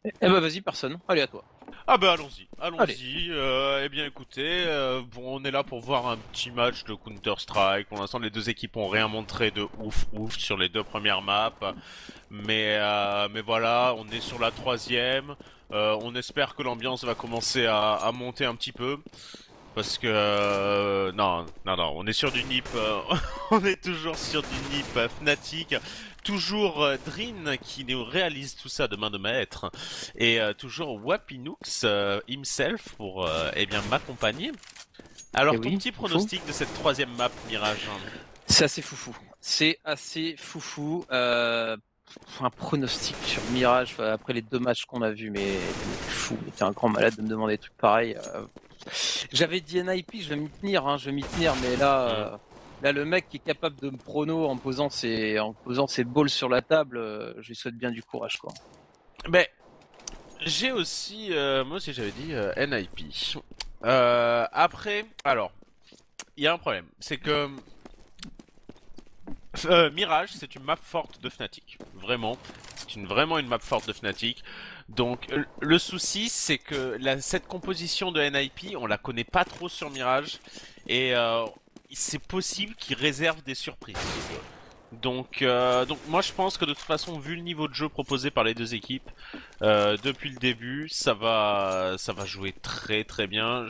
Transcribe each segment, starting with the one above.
Eh bah vas-y, personne. Allez, à toi. Ah bah allons-y, Allez. allons-y. Eh bien écoutez, bon, on est là pour voir un petit match de Counter-Strike. Pour l'instant, les deux équipes ont rien montré de ouf sur les deux premières maps. Mais voilà, on est sur la troisième. On espère que l'ambiance va commencer à monter un petit peu. Parce que non, on est sur du NIP, on est toujours sur du NIP Fnatic, toujours Drin qui nous réalise tout ça de main de maître, et toujours Wapinux himself pour eh bien m'accompagner. Eh Alors ton oui, petit foufou. pronostic de cette troisième map Mirage? C'est assez foufou. C'est assez foufou. Un pronostic sur Mirage après les deux matchs qu'on a vus, mais fou. T'es un grand malade de me demander des trucs pareils. J'avais dit NIP, je vais m'y tenir, hein, je vais m'y tenir, mais Hmm. là, le mec qui est capable de me prono en posant ses balls sur la table, je lui souhaite bien du courage, quoi. Mais j'ai aussi, moi aussi j'avais dit NIP. Après, alors, il y a un problème, c'est que Mirage, c'est une map forte de Fnatic. Vraiment. C'est vraiment une map forte de Fnatic. Donc, le souci, c'est que cette composition de NIP, on la connaît pas trop sur Mirage. Et c'est possible qu'ils réservent des surprises. Donc moi je pense que de toute façon, vu le niveau de jeu proposé par les deux équipes depuis le début, ça va jouer très très bien.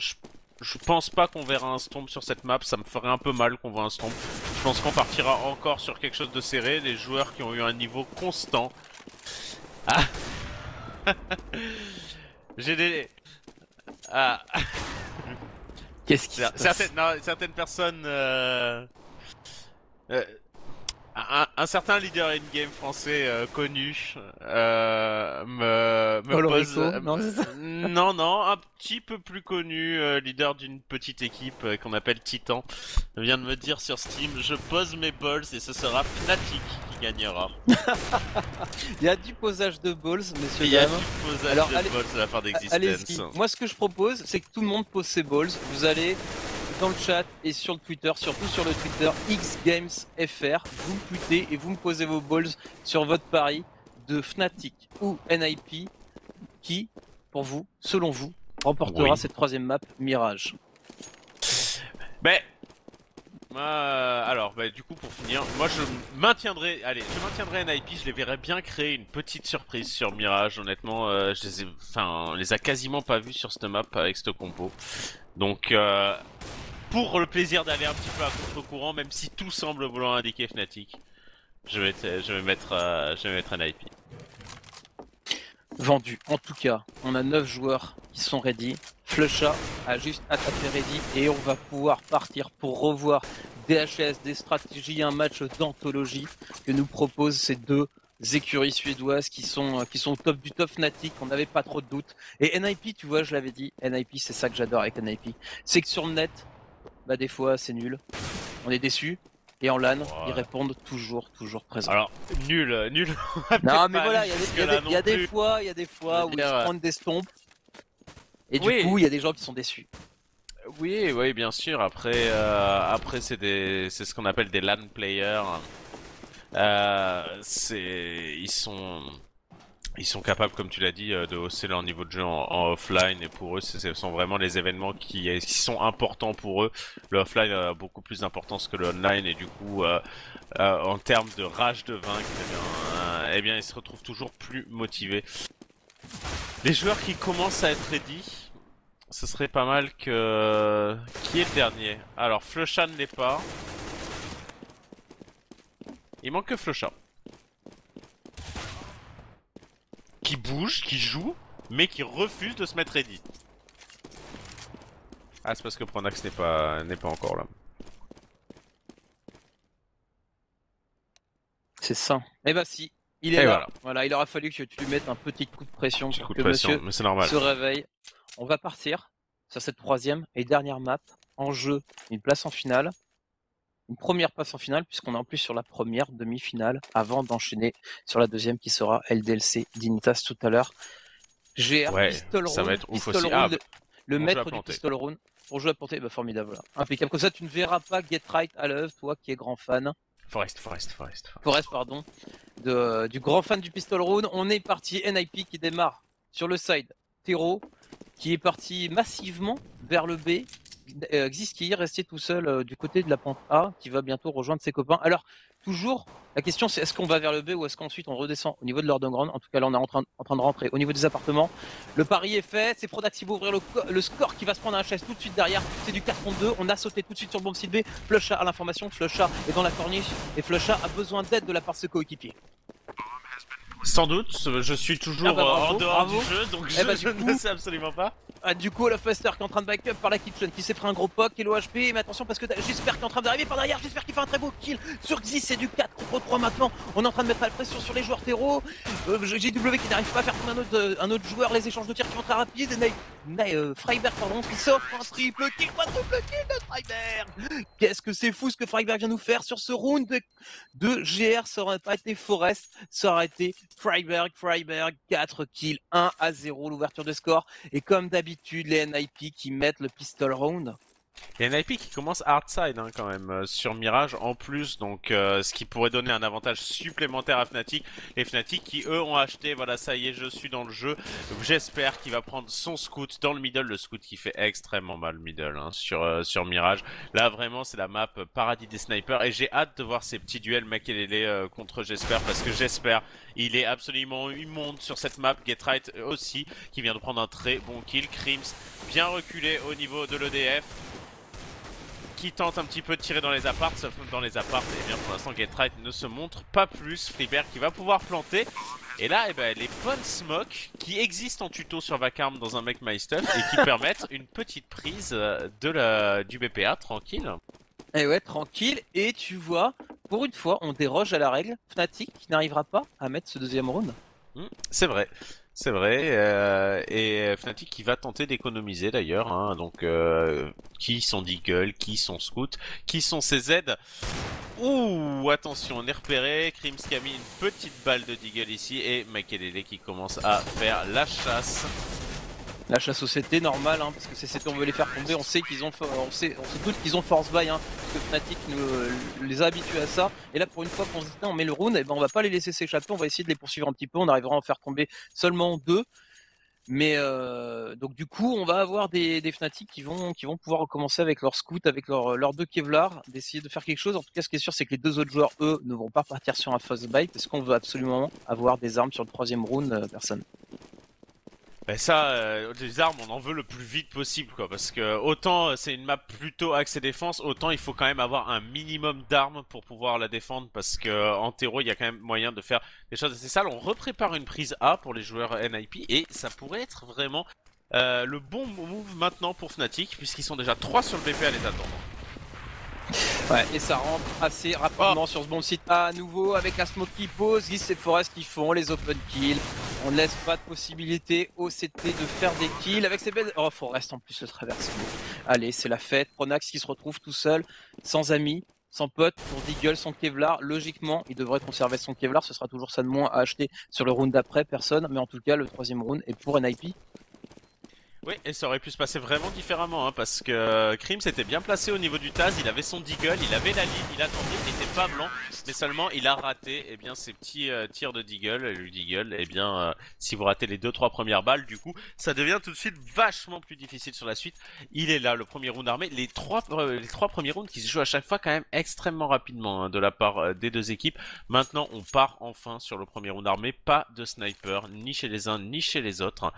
Je pense pas qu'on verra un Stomp sur cette map, ça me ferait un peu mal qu'on voit un Stomp. Je pense qu'on partira encore sur quelque chose de serré, les joueurs qui ont eu un niveau constant. Ah, j'ai des... Ah, Qu'est-ce qui se passe? certaines personnes... euh, un certain leader in-game français connu me Paul pose... Rico, non, c'est ça. non, un petit peu plus connu, leader d'une petite équipe qu'on appelle Titan, vient de me dire sur Steam, je pose mes balls et ce sera Fnatic qui gagnera. Il y a du posage de balls, messieurs, Il y a dames. du posage Alors, de balls de la part d'Existence. allez-y. Moi, ce que je propose, c'est que tout le monde pose ses balls. Vous allez dans le chat et sur le Twitter, surtout sur le Twitter XGamesFR, vous putez et vous me posez vos balls sur votre pari de Fnatic ou NIP qui, pour vous, selon vous, remportera Oui. cette troisième map Mirage. Mais alors, bah, du coup, pour finir, moi je maintiendrai, allez, je maintiendrai NIP, je les verrais bien créer une petite surprise sur Mirage, honnêtement, on les a quasiment pas vus sur cette map avec cette compo. Donc, pour le plaisir d'aller un petit peu à contre-courant, même si tout semble vouloir indiquer Fnatic, je vais mettre NIP. Vendu. En tout cas, on a 9 joueurs qui sont ready. Flusha a juste à taper ready et on va pouvoir partir pour revoir DHS, des stratégies, un match d'anthologie que nous proposent ces deux écuries suédoises qui sont au top du top Fnatic, on n'avait pas trop de doutes. Et NIP, tu vois, je l'avais dit, NIP, c'est ça que j'adore avec NIP. C'est que sur le net, bah des fois c'est nul, on est déçu. Et en LAN, ils Ouais. répondent toujours présent. Alors, nul, on va peut-être Non, mais pas aller voilà, jusque-là non plus. il y a des Je veux fois où ils se dire, prennent des stompes et du coup, oui, il y a des gens qui sont déçus. oui, bien sûr. Après c'est ce qu'on appelle des LAN players. Ils sont capables, comme tu l'as dit, de hausser leur niveau de jeu en offline. Et pour eux, ce sont vraiment les événements qui sont importants pour eux. Le offline a beaucoup plus d'importance que le online. Et du coup, en termes de rage de vaincre, eh bien, ils se retrouvent toujours plus motivés. Les joueurs qui commencent à être ready, ce serait pas mal que... Qui est le dernier? Alors, Flusha ne l'est pas. Il manque que Flusha. Qui bouge, qui joue, mais qui refuse de se mettre ready. Ah, c'est parce que Pronax n'est pas encore là. C'est ça. Eh bah si, il est Et là. voilà, Voilà, il aura fallu que tu lui mettes un petit coup de pression petit pour coup de que pression, monsieur mais c'est normal. se réveille. On va partir sur cette troisième et dernière map. En jeu, une place en finale. Une première place en finale, puisqu'on est en plus sur la première demi-finale, avant d'enchaîner sur la deuxième qui sera LDLC Dignitas tout à l'heure. GR, Ouais, Pistol ça va Round, être ouf Pistol aussi. Ah, Round, le on joue à maître du planter. Pistol Round. Pour jouer à portée, bah formidable. Voilà. Impeccable. Comme ça, tu ne verras pas Get Right à l'œuvre, toi qui es grand fan. Forest. Forest, pardon. Du grand fan du Pistol Round. On est parti, NIP qui démarre sur le side, Tero qui est parti massivement vers le B. Xis qui est resté tout seul du côté de la pente A, qui va bientôt rejoindre ses copains. Alors, toujours, la question c'est est-ce qu'on va vers le B ou est-ce qu'ensuite on redescend au niveau de l'Urban. En tout cas, là, on est en train de rentrer au niveau des appartements. Le pari est fait, c'est Frodax qui va ouvrir le score qui va se prendre un HS tout de suite derrière. C'est du 4 contre 2. On a sauté tout de suite sur le bomb site B. Flusha a l'information, Flusha est dans la corniche et Flusha a besoin d'aide de la part de ses coéquipiers. Sans doute, je suis toujours bravo, en dehors bravo. du jeu, donc Du je coup, ne sais absolument pas. du coup, Olofester qui est en train de back-up par la Kitchen, qui s'est pris un gros poke et l'OHP. Mais attention parce que j'espère qui est en train d'arriver par derrière. J'espère qu'il fait un très beau kill sur Xis. C'est du 4 contre 3 maintenant. On est en train de mettre la pression sur les joueurs terreau. JW qui n'arrive pas à faire tomber un autre joueur. Les échanges de tirs qui vont très rapides. Freiberg pardon, qui s'offre un triple kill, quadruple kill de Freiberg. Qu'est-ce que c'est fou ce que Freiberg vient nous faire sur ce round de GR. Ça aurait pas été Forest, ça aurait été Freiberg, 4 kills, 1-0 l'ouverture de score. Et comme d'habitude, les NIP qui mettent le pistol round. Il y a un IP qui commence hardside quand même sur Mirage en plus, donc ce qui pourrait donner un avantage supplémentaire à Fnatic. Les Fnatic qui eux ont acheté, voilà ça y est je suis dans le jeu. J'espère qu'il va prendre son scout dans le middle, le scout qui fait extrêmement mal le middle sur Mirage. Là vraiment c'est la map paradis des snipers et j'ai hâte de voir ces petits duels Makelele contre Jesper parce que Jesper il est absolument immonde sur cette map. Getright aussi qui vient de prendre un très bon kill. Crims bien reculé au niveau de l'EDF. Qui tente un petit peu de tirer dans les apparts, sauf que dans les apparts, et bien pour l'instant Getright ne se montre pas plus. Freiberg qui va pouvoir planter. Et là, les bonnes smokes qui existent en tuto sur Vacarme dans un Make My Stuff et qui permettent une petite prise du BPA tranquille. Et ouais, tranquille. Et tu vois, pour une fois, on déroge à la règle. Fnatic qui n'arrivera pas à mettre ce deuxième round. C'est vrai. C'est vrai, et Fnatic qui va tenter d'économiser d'ailleurs, donc qui sont Deagle, qui sont Scout, qui sont ses aides. Ouh, attention, on est repéré, Crims qui a mis une petite balle de Deagle ici, et Makelele qui commence à faire la chasse. La chasse au CT, normal, parce que ces CT on veut les faire tomber, on sait tous qu'ils ont force buy, parce que Fnatic les a habitués à ça. Et là pour une fois qu'on se dit on met le round, on va pas les laisser s'échapper, on va essayer de les poursuivre un petit peu, on arrivera à en faire tomber seulement 2. Mais donc du coup on va avoir des Fnatic qui vont pouvoir recommencer avec leur scout, avec leurs 2 Kevlar, d'essayer de faire quelque chose. En tout cas ce qui est sûr c'est que les 2 autres joueurs eux ne vont pas partir sur un fast buy parce qu'on veut absolument avoir des armes sur le 3ème round, personne. Ben ça, les armes, on en veut le plus vite possible, quoi, parce que autant c'est une map plutôt axée défense, autant il faut quand même avoir un minimum d'armes pour pouvoir la défendre, parce que en terreau, il y a quand même moyen de faire des choses assez sales. On reprépare une prise A pour les joueurs NIP, et ça pourrait être vraiment le bon move maintenant pour Fnatic, puisqu'ils sont déjà 3 sur le BP à les attendre. Ouais, et ça rentre assez rapidement sur ce bon site à nouveau avec la smoke qui pose. Gis et Forest qui font les open kills. On ne laisse pas de possibilité au CT de faire des kills avec ses belles. Oh, Forest en plus le traverse. Allez, c'est la fête. Pronax qui se retrouve tout seul, sans amis, sans potes, pour Deagle, son Kevlar. Logiquement, il devrait conserver son Kevlar. Ce sera toujours ça de moins à acheter sur le round d'après, personne. Mais en tout cas, le 3ème round est pour NIP. Oui, et ça aurait pu se passer vraiment différemment, parce que Crims était bien placé au niveau du Taz, il avait son Deagle, il avait la ligne, il attendait, il n'était pas blanc, mais seulement il a raté ces petits tirs de Deagle, et le Deagle, si vous ratez les 2-3 premières balles, du coup, ça devient tout de suite vachement plus difficile sur la suite. Il est là, le premier round armé, les trois premiers rounds qui se jouent à chaque fois quand même extrêmement rapidement de la part des 2 équipes. Maintenant, on part enfin sur le premier round armé, pas de sniper, ni chez les uns, ni chez les autres.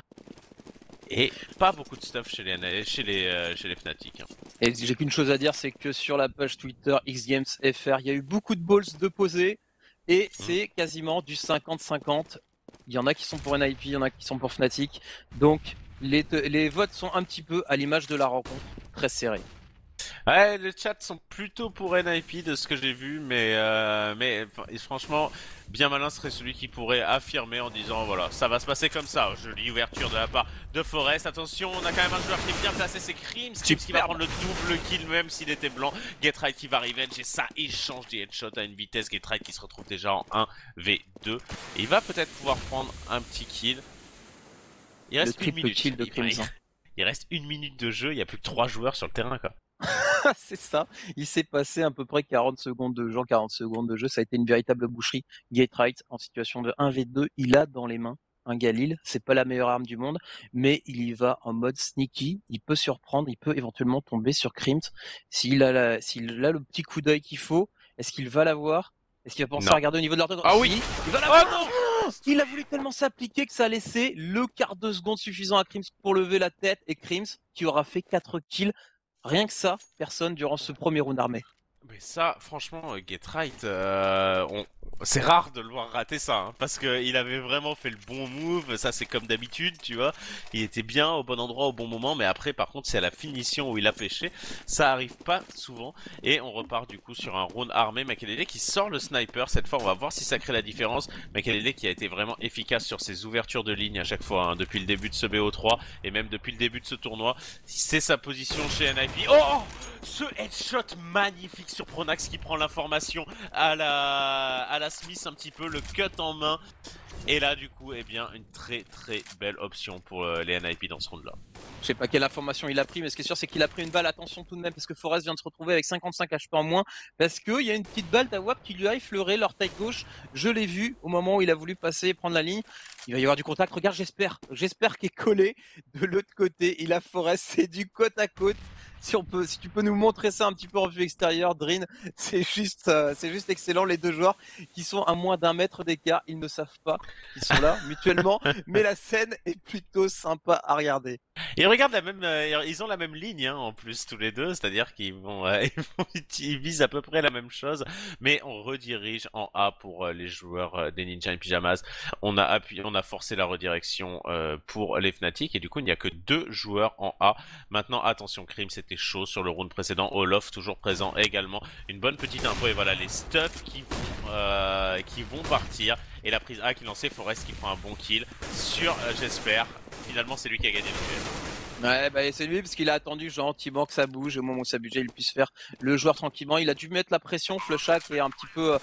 Et pas beaucoup de stuff chez les Fnatic. Et j'ai qu'une chose à dire, c'est que sur la page Twitter XGamesFR, il y a eu beaucoup de balls de poser et c'est quasiment du 50-50. Il y en a qui sont pour NIP, il y en a qui sont pour Fnatic. Donc les votes sont un petit peu à l'image de la rencontre, très serrés. Ouais, les chats sont plutôt pour NIP de ce que j'ai vu, mais franchement, bien malin serait celui qui pourrait affirmer en disant voilà, ça va se passer comme ça. Jolie ouverture de la part de Forest. Attention, on a quand même un joueur qui est bien placé, c'est Crims. Crims qui va prendre le double kill même s'il était blanc. Getright qui va revenge et ça échange des headshots à une vitesse. Getright qui se retrouve déjà en 1v2. Et il va peut-être pouvoir prendre un petit kill. Il reste une minute. Kill de Crims. Il reste 1 minute de jeu, il y a plus que 3 joueurs sur le terrain, quoi. C'est ça, il s'est passé à peu près 40 secondes de jeu, 40 secondes de jeu, ça a été une véritable boucherie. Getright en situation de 1v2, il a dans les mains un Galil, c'est pas la meilleure arme du monde, mais il y va en mode sneaky, il peut surprendre, il peut éventuellement tomber sur Krimt. S'il a le petit coup d'œil qu'il faut, est-ce qu'il va l'avoir? Est-ce qu'il va penser à Non. regarder au niveau de l'orthographe? Ah oui. Si, il va Oh l'avoir. non. Il a voulu tellement s'appliquer que ça a laissé le quart de seconde suffisant à Krims pour lever la tête, et Krims qui aura fait 4 kills. Rien que ça, personne durant ce premier round armé. Mais ça, franchement, Get Right, c'est rare de le voir rater ça, hein, parce que il avait vraiment fait le bon move. Ça, c'est comme d'habitude, tu vois. Il était bien au bon endroit au bon moment, mais après, par contre, c'est à la finition où il a pêché. Ça arrive pas souvent, et on repart du coup sur un round armé. Makelele qui sort le sniper. Cette fois, on va voir si ça crée la différence. Makelele qui a été vraiment efficace sur ses ouvertures de ligne à chaque fois, hein, depuis le début de ce BO3 et même depuis le début de ce tournoi. C'est sa position chez NIP. Oh, ce headshot magnifique sur Pronax qui prend l'information à la Smith, un petit peu le cut en main. Et là du coup, eh bien, une très très belle option pour les NIP dans ce round là. Je sais pas quelle information il a pris, mais ce qui est sûr, c'est qu'il a pris une balle. Attention tout de même, parce que Forest vient de se retrouver avec 55 HP en moins, parce qu'il y a une petite balle d'Awap qui lui a effleuré l'orteil gauche. Je l'ai vu au moment où il a voulu passer et prendre la ligne. Il va y avoir du contact. Regarde, j'espère qu'il est collé de l'autre côté. Il a Forest, c'est du côte à côte. Si tu peux nous montrer ça un petit peu en vue extérieure, Drin, c'est juste excellent. Les deux joueurs qui sont à moins d'1 mètre d'écart, ils ne savent pas qu'ils sont là mutuellement, mais la scène est plutôt sympa à regarder. Ils regardent la même, ils ont la même ligne, hein, en plus tous les deux, c'est-à-dire qu'ils vont, ils visent à peu près la même chose, mais on redirige en A pour les joueurs des Ninja in Pyjamas. On a forcé la redirection pour les Fnatic et du coup il n'y a que 2 joueurs en A. Maintenant attention, Krim, c'était chaud sur le round précédent. Olof toujours présent également. Une bonne petite info et voilà les stuffs qui vont partir et la prise A qui lançait Forest qui prend un bon kill sur j'espère. Finalement, c'est lui qui a gagné le duel. Ouais, bah c'est lui parce qu'il a attendu gentiment que ça bouge. Au moment où ça bougeait, il puisse faire le joueur tranquillement. Il a dû mettre la pression. Flusha qui est un petit peu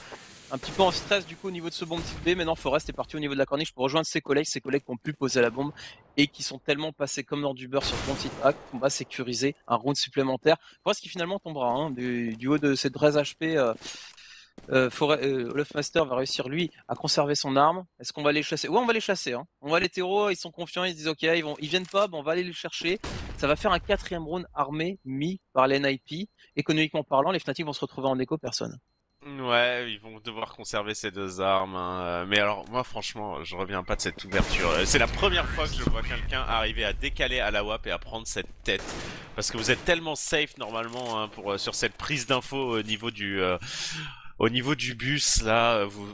en stress du coup au niveau de ce bombe type B. Maintenant, Forest est parti au niveau de la corniche pour rejoindre ses collègues qui n'ont plus posé la bombe et qui sont tellement passés comme dans du beurre sur bon site A qu'on va sécuriser un round supplémentaire. Forest qui finalement tombera hein, du haut de ses 13 HP. Olofmaster va réussir lui à conserver son arme. Est-ce qu'on va les chasser? Ouais, on va les chasser. Hein. On va les terreaux, ils sont confiants, ils se disent ok, ils viennent pas, bon, on va aller les chercher. Ça va faire un 4ème round armé mis par les NIP. Économiquement parlant, les Fnatic vont se retrouver en écho, personne. Ouais, ils vont devoir conserver ces 2 armes. Hein. Mais alors, moi, franchement, je reviens pas de cette ouverture. C'est la première fois que je vois quelqu'un arriver à décaler à la WAP et à prendre cette tête. Parce que vous êtes tellement safe normalement hein, sur cette prise d'info au niveau du bus, là, vous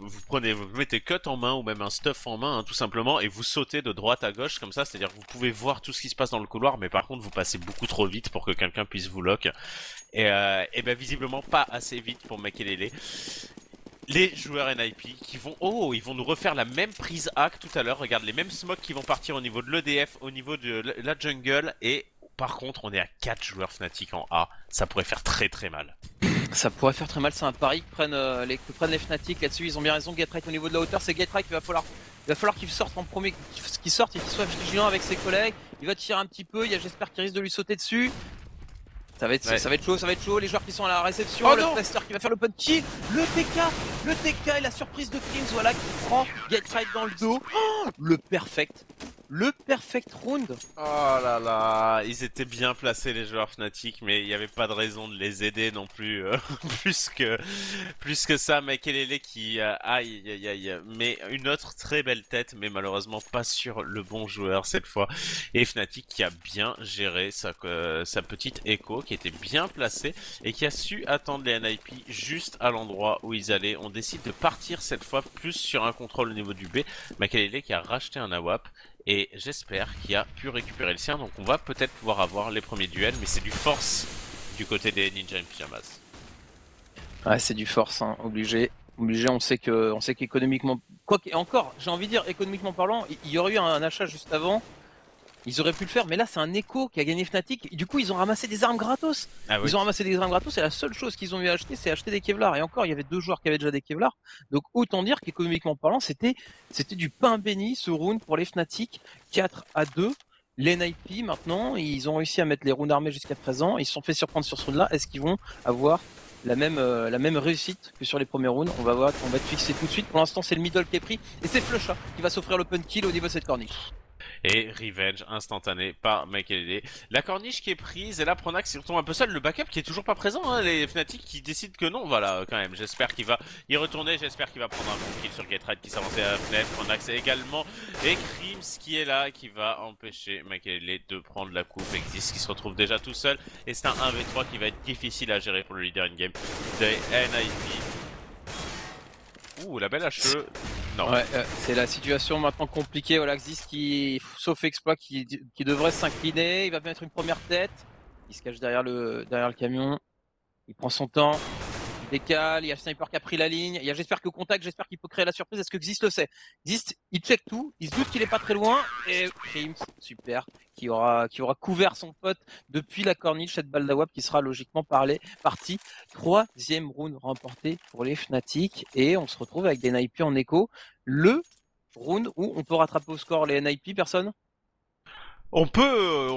mettez cut en main ou même un stuff en main, hein, tout simplement, et vous sautez de droite à gauche comme ça, c'est-à-dire que vous pouvez voir tout ce qui se passe dans le couloir, mais par contre vous passez beaucoup trop vite pour que quelqu'un puisse vous lock. Et ben visiblement pas assez vite pour Makelele. Les joueurs NIP qui vont... Oh, ils vont nous refaire la même prise A que tout à l'heure. Regarde, les mêmes smokes qui vont partir au niveau de l'EDF, au niveau de la jungle, et par contre on est à 4 joueurs Fnatic en A. Ça pourrait faire très très mal. Ça pourrait faire très mal, c'est un pari que prennent les Fnatic là-dessus, ils ont bien raison. Getright au niveau de la hauteur, c'est Getright qu'il va falloir qu'il sorte en premier, qu'il sorte et qu'il soit vigilant avec ses collègues. Il va tirer un petit peu, j'espère qu'il risque de lui sauter dessus. Ça va être chaud, les joueurs qui sont à la réception, oh le Master qui va faire le punch, le TK et la surprise de Krims, voilà, qui prend Getright dans le dos. Oh, le perfect round. Oh là là, ils étaient bien placés les joueurs Fnatic, mais il n'y avait pas de raison de les aider non plus, plus que ça. Makelele qui aïe, mais une autre très belle tête, mais malheureusement pas sur le bon joueur cette fois. Et Fnatic qui a bien géré sa petite écho, qui était bien placée et qui a su attendre les NIP juste à l'endroit où ils allaient. On décide de partir cette fois plus sur un contrôle au niveau du B. Makelele qui a racheté un AWAP. Et j'espère qu'il a pu récupérer le sien, donc on va peut-être pouvoir avoir les premiers duels, mais c'est du force du côté des Ninja in Pyjamas. Ouais, c'est du force, hein, obligé, on sait qu'économiquement, encore, j'ai envie de dire, économiquement parlant, il y aurait eu un achat juste avant, ils auraient pu le faire, mais là c'est un Echo qui a gagné Fnatic, et du coup ils ont ramassé des armes gratos. Ah oui. Ils ont ramassé des armes gratos, et la seule chose qu'ils ont eu à acheter, c'est acheter des Kevlar, et encore il y avait 2 joueurs qui avaient déjà des Kevlar, donc autant dire qu'économiquement parlant, c'était du pain béni ce round pour les Fnatic, 4-2. Les NIP maintenant, ils ont réussi à mettre les rounds armés jusqu'à présent, ils se sont fait surprendre sur ce round là, est-ce qu'ils vont avoir la même réussite que sur les premiers rounds. On va voir, on va être fixé tout de suite. Pour l'instant, c'est le middle qui est pris et c'est Flusha qui va s'offrir l'open kill au niveau de cette corniche. Et revenge instantané par Makelele. La corniche qui est prise, et là Pronax il retombe un peu seul, le backup qui est toujours pas présent, hein, les Fnatic qui décident que non, voilà quand même, j'espère qu'il va y retourner, j'espère qu'il va prendre un bon kill sur Getride qui s'avançait à la fenêtre, Pronax également, et Krims qui est là, qui va empêcher Makelele de prendre la coupe, Exis qui se retrouve déjà tout seul, et c'est un 1v3 qui va être difficile à gérer pour le leader in-game de NIP. Ouh, la belle HE. Non. Ouais, c'est la situation maintenant compliquée. Voilà, Xis qui, sauf exploit, qui devrait s'incliner. Il va mettre une première tête. Il se cache derrière le camion. Il prend son temps. Il décale. Il y a Sniper qui a pris la ligne. Il y a J'espère que contact. J'espère qu'il peut créer la surprise. Est-ce que Xis le sait? Xis, il check tout. Il se doute qu'il est pas très loin. Et Krims, super, qui aura couvert son pote depuis la corniche. Cette balle d'Awab qui sera logiquement partie. 3e round remporté pour les Fnatic. Et on se retrouve avec des NIP en écho. Le round où on peut rattraper au score les NIP, personne? On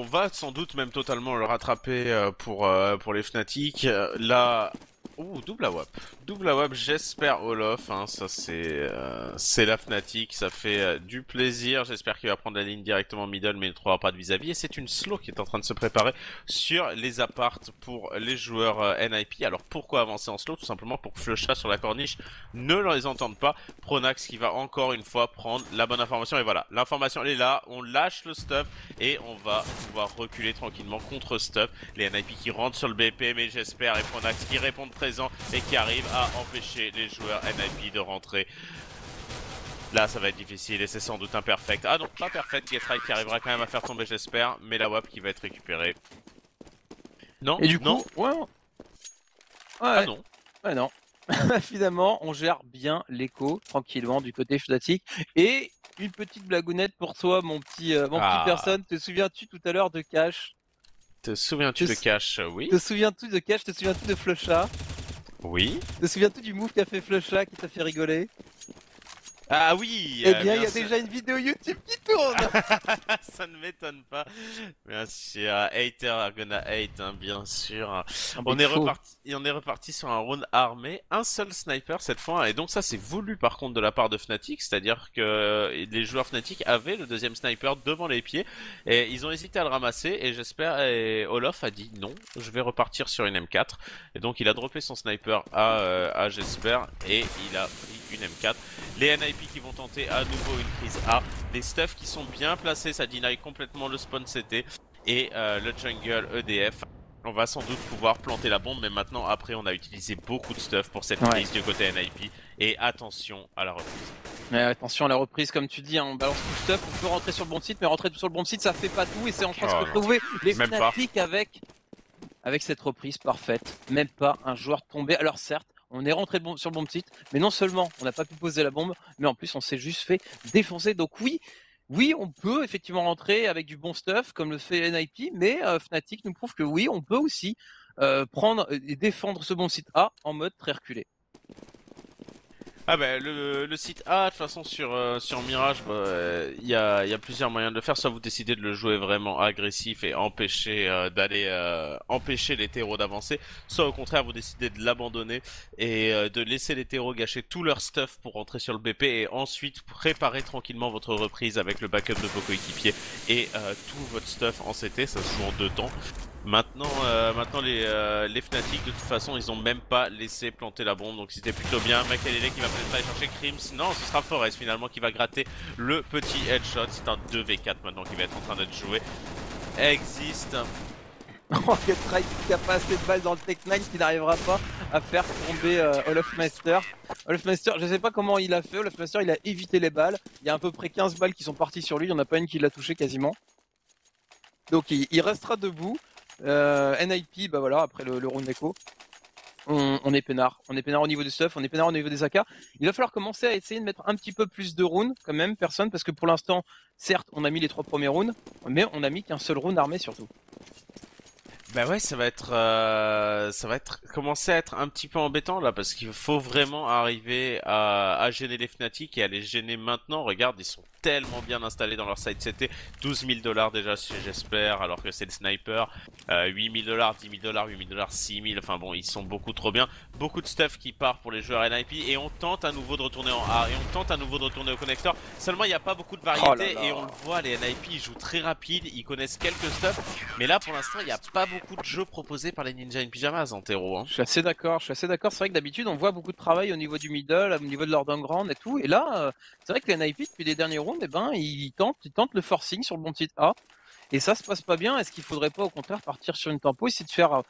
va sans doute même totalement le rattraper pour les Fnatic. Là, ouh, double AWP. Double AWP, j'espère Olof, hein, ça c'est la Fnatic, ça fait du plaisir. J'espère qu'il va prendre la ligne directement middle, mais il ne trouvera pas de vis-à-vis. Et c'est une slow qui est en train de se préparer sur les apparts pour les joueurs NIP. Alors pourquoi avancer en slow? Tout simplement pour que Flusha sur la corniche ne les entende pas. Pronax qui va encore une fois prendre la bonne information. Et voilà, l'information elle est là, on lâche le stuff et on va pouvoir reculer tranquillement contre stuff. Les NIP qui rentrent sur le BP, mais j'espère, et Pronax qui répondent présent et qui arrive à empêcher les joueurs NIP de rentrer. Là ça va être difficile et c'est sans doute imperfect. Ah non, pas perfect, Getride qui arrivera quand même à faire tomber j'espère, mais la WAP qui va être récupérée. Non, Et du coup, non. ouais. Ah non. Ouais, non. Finalement, on gère bien l'écho tranquillement du côté Fnatic. Et une petite blagounette pour toi, mon petit personne. Te souviens-tu tout à l'heure de Cash? Te souviens-tu de Cash? Oui. Te souviens-tu de Cash? Te souviens-tu de Flusha? Oui. Te souviens-tu du move qu'a fait Flusha qui t'a fait rigoler? Ah oui. Eh bien, il y a déjà une vidéo YouTube qui tourne. Ça ne m'étonne pas. Bien sûr, hater are gonna hate, hein, bien sûr. On est reparti sur un round armé, un seul sniper cette fois, et donc ça c'est voulu par contre de la part de Fnatic, c'est-à-dire que les joueurs Fnatic avaient le deuxième sniper devant les pieds, et ils ont hésité à le ramasser, et j'espère, et Olof a dit non, je vais repartir sur une M4, et donc il a droppé son sniper à j'espère, et il a pris une M4. Les NIP qui vont tenter à nouveau une prise A, les stuffs qui sont bien placés, ça deny complètement le spawn CT, et le jungle EDF. On va sans doute pouvoir planter la bombe, mais maintenant après on a utilisé beaucoup de stuff pour cette prise du côté NIP, et attention à la reprise. Mais attention à la reprise, comme tu dis, hein, on balance tout le stuff, on peut rentrer sur le bon site, mais rentrer sur le bon site ça fait pas tout, et c'est en train de se retrouver les Fnatic avec cette reprise parfaite. Même pas un joueur tombé, alors certes, on est rentré sur le bon site, mais non seulement on n'a pas pu poser la bombe, mais en plus on s'est juste fait défoncer. Donc oui, on peut effectivement rentrer avec du bon stuff, comme le fait NIP, mais Fnatic nous prouve que oui, on peut aussi prendre et défendre ce bon site A en mode très reculé. Ah bah le site A, de toute façon sur Mirage, il y a plusieurs moyens de le faire. Soit vous décidez de le jouer vraiment agressif et empêcher empêcher les terreaux d'avancer, soit au contraire vous décidez de l'abandonner et de laisser les terreaux gâcher tout leur stuff pour rentrer sur le BP et ensuite préparer tranquillement votre reprise avec le backup de vos coéquipiers et tout votre stuff en CT, ça se joue en 2 temps. Maintenant les Fnatic de toute façon ils ont même pas laissé planter la bombe, donc c'était plutôt bien. Makelele qui va peut-être aller chercher Krims, non ce sera Forest finalement qui va gratter le petit headshot. C'est un 2v4 maintenant qui va être en train d'être joué. Existe. Getride qui a pas assez de balles dans le Tech 9 qui n'arrivera pas à faire tomber Olofmeister. Olofmeister, je sais pas comment il a fait, Olofmeister il a évité les balles, il y a à peu près 15 balles qui sont parties sur lui, il n'y en a pas une qui l'a touché quasiment. Donc il restera debout. NIP, bah voilà, après le round d'écho, on est peinard. On est peinard au niveau du stuff, on est peinard au niveau des AK. Il va falloir commencer à essayer de mettre un petit peu plus de rounds quand même, personne, parce que pour l'instant, certes, on a mis les 3 premiers rounds, mais on a mis qu'un seul round armé surtout. Bah ouais, ça va être commencer à être un petit peu embêtant là parce qu'il faut vraiment arriver à gêner les Fnatic et à les gêner maintenant. Regarde, ils sont tellement bien installés dans leur side CT. 12 000 dollars déjà chez J'espère, alors que c'est le sniper. 8 000 dollars, 10 000 dollars, 8 000 dollars, 6 000. Enfin bon, ils sont beaucoup trop bien. Beaucoup de stuff qui part pour les joueurs NIP et on tente à nouveau de retourner en A et on tente à nouveau de retourner au connecteur. Seulement, il n'y a pas beaucoup de Oh là variété et on le là. voit, les NIP ils jouent très rapide, ils connaissent quelques stuff. Mais là, pour l'instant, il n'y a pas beaucoup de jeux proposés par les Ninja in Pyjamas en terreau. Hein. Je suis assez d'accord, je suis assez d'accord. C'est vrai que d'habitude, on voit beaucoup de travail au niveau du middle, au niveau de leur ground et tout. Et là, c'est vrai que les NIP, depuis les derniers rounds, eh ben, ils tentent le forcing sur le bon site A. Et ça se passe pas bien. Est-ce qu'il faudrait pas, au contraire, partir sur une tempo, essayer de faire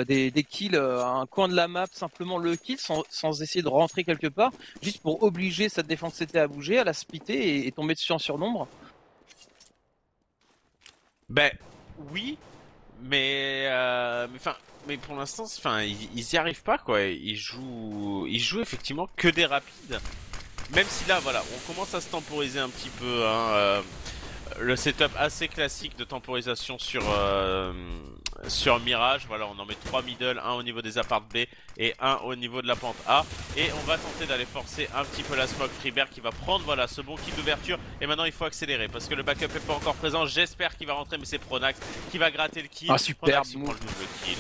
des kills à un coin de la map, simplement le kill, sans essayer de rentrer quelque part, juste pour obliger cette défense CT à bouger, à la splitter et tomber dessus en surnombre? Ben, oui, enfin, mais pour l'instant, enfin, ils y arrivent pas quoi. Ils jouent effectivement que des rapides. Même si là, voilà, on commence à se temporiser un petit peu. Hein, le setup assez classique de temporisation sur Mirage. Voilà, on en met 3 middle, un au niveau des apparts B et un au niveau de la pente A. Et on va tenter d'aller forcer un petit peu la smoke. Freeberg qui va prendre voilà ce bon kill d'ouverture. Et maintenant il faut accélérer parce que le backup est pas encore présent. J'espère qu'il va rentrer, mais c'est Pronax qui va gratter le kill. Ah, superbe Pronax il prend move. le double kill.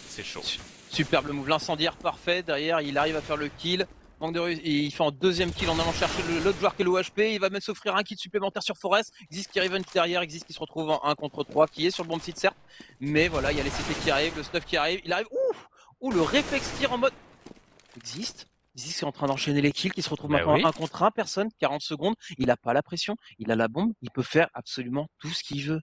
C'est chaud. Superbe move, l'incendiaire parfait. Derrière, il arrive à faire le kill. Il fait en deuxième kill en allant chercher l'autre joueur qui est l'OHP. Il va même s'offrir un kill supplémentaire sur Forest. Existe qui revenge derrière, Existe qui se retrouve en 1 contre 3, qui est sur le bon site certes. Mais voilà, il y a les CT qui arrivent, le stuff qui arrive. Il arrive. Ouf. Ouh, le réflexe tir en mode. Existe qui est en train d'enchaîner les kills, qui se retrouve Bah maintenant oui. 1 contre 1, personne, 40 secondes. Il a pas la pression, il a la bombe, il peut faire absolument tout ce qu'il veut.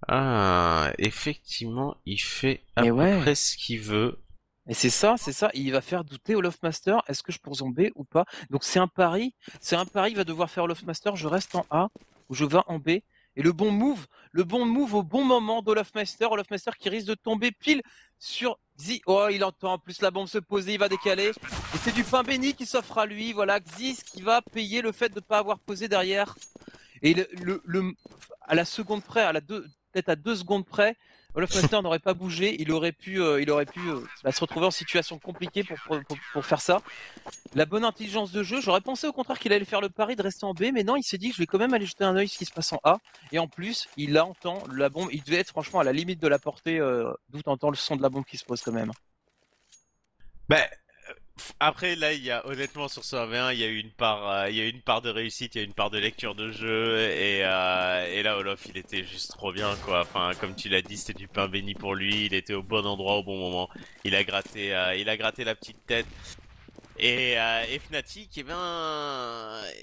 Ah, effectivement, il fait à Et peu ouais. près ce qu'il veut. Et c'est ça, c'est ça. Il va faire douter All of Master. Est-ce que je pour zombie ou pas? Donc c'est un pari. C'est un pari. Il va devoir faire All of Master. Je reste en A ou je vais en B. Et le bon move au bon moment d'Olaf Master. Olaf Master qui risque de tomber pile sur Xi. Oh, il entend en plus la bombe se poser. Il va décaler. Et c'est du pain béni qui s'offre à lui. Voilà, Xis qui va payer le fait de ne pas avoir posé derrière. Et à la seconde près, peut-être à 2 secondes près, Olaf Master n'aurait pas bougé, il aurait pu se retrouver en situation compliquée pour faire ça. La bonne intelligence de jeu, j'aurais pensé au contraire qu'il allait faire le pari de rester en B, mais non, il s'est dit que je vais quand même aller jeter un œil ce qui se passe en A. Et en plus, il entend la bombe, il devait être franchement à la limite de la portée, d'où t'entends le son de la bombe qui se pose quand même. Bah, après, là, il y a honnêtement sur ce 1v1, il y a une part de réussite, il y a une part de lecture de jeu, et là, Olof, il était juste trop bien, quoi. Enfin, comme tu l'as dit, c'était du pain béni pour lui. Il était au bon endroit au bon moment. Il a gratté la petite tête. Et Fnatic,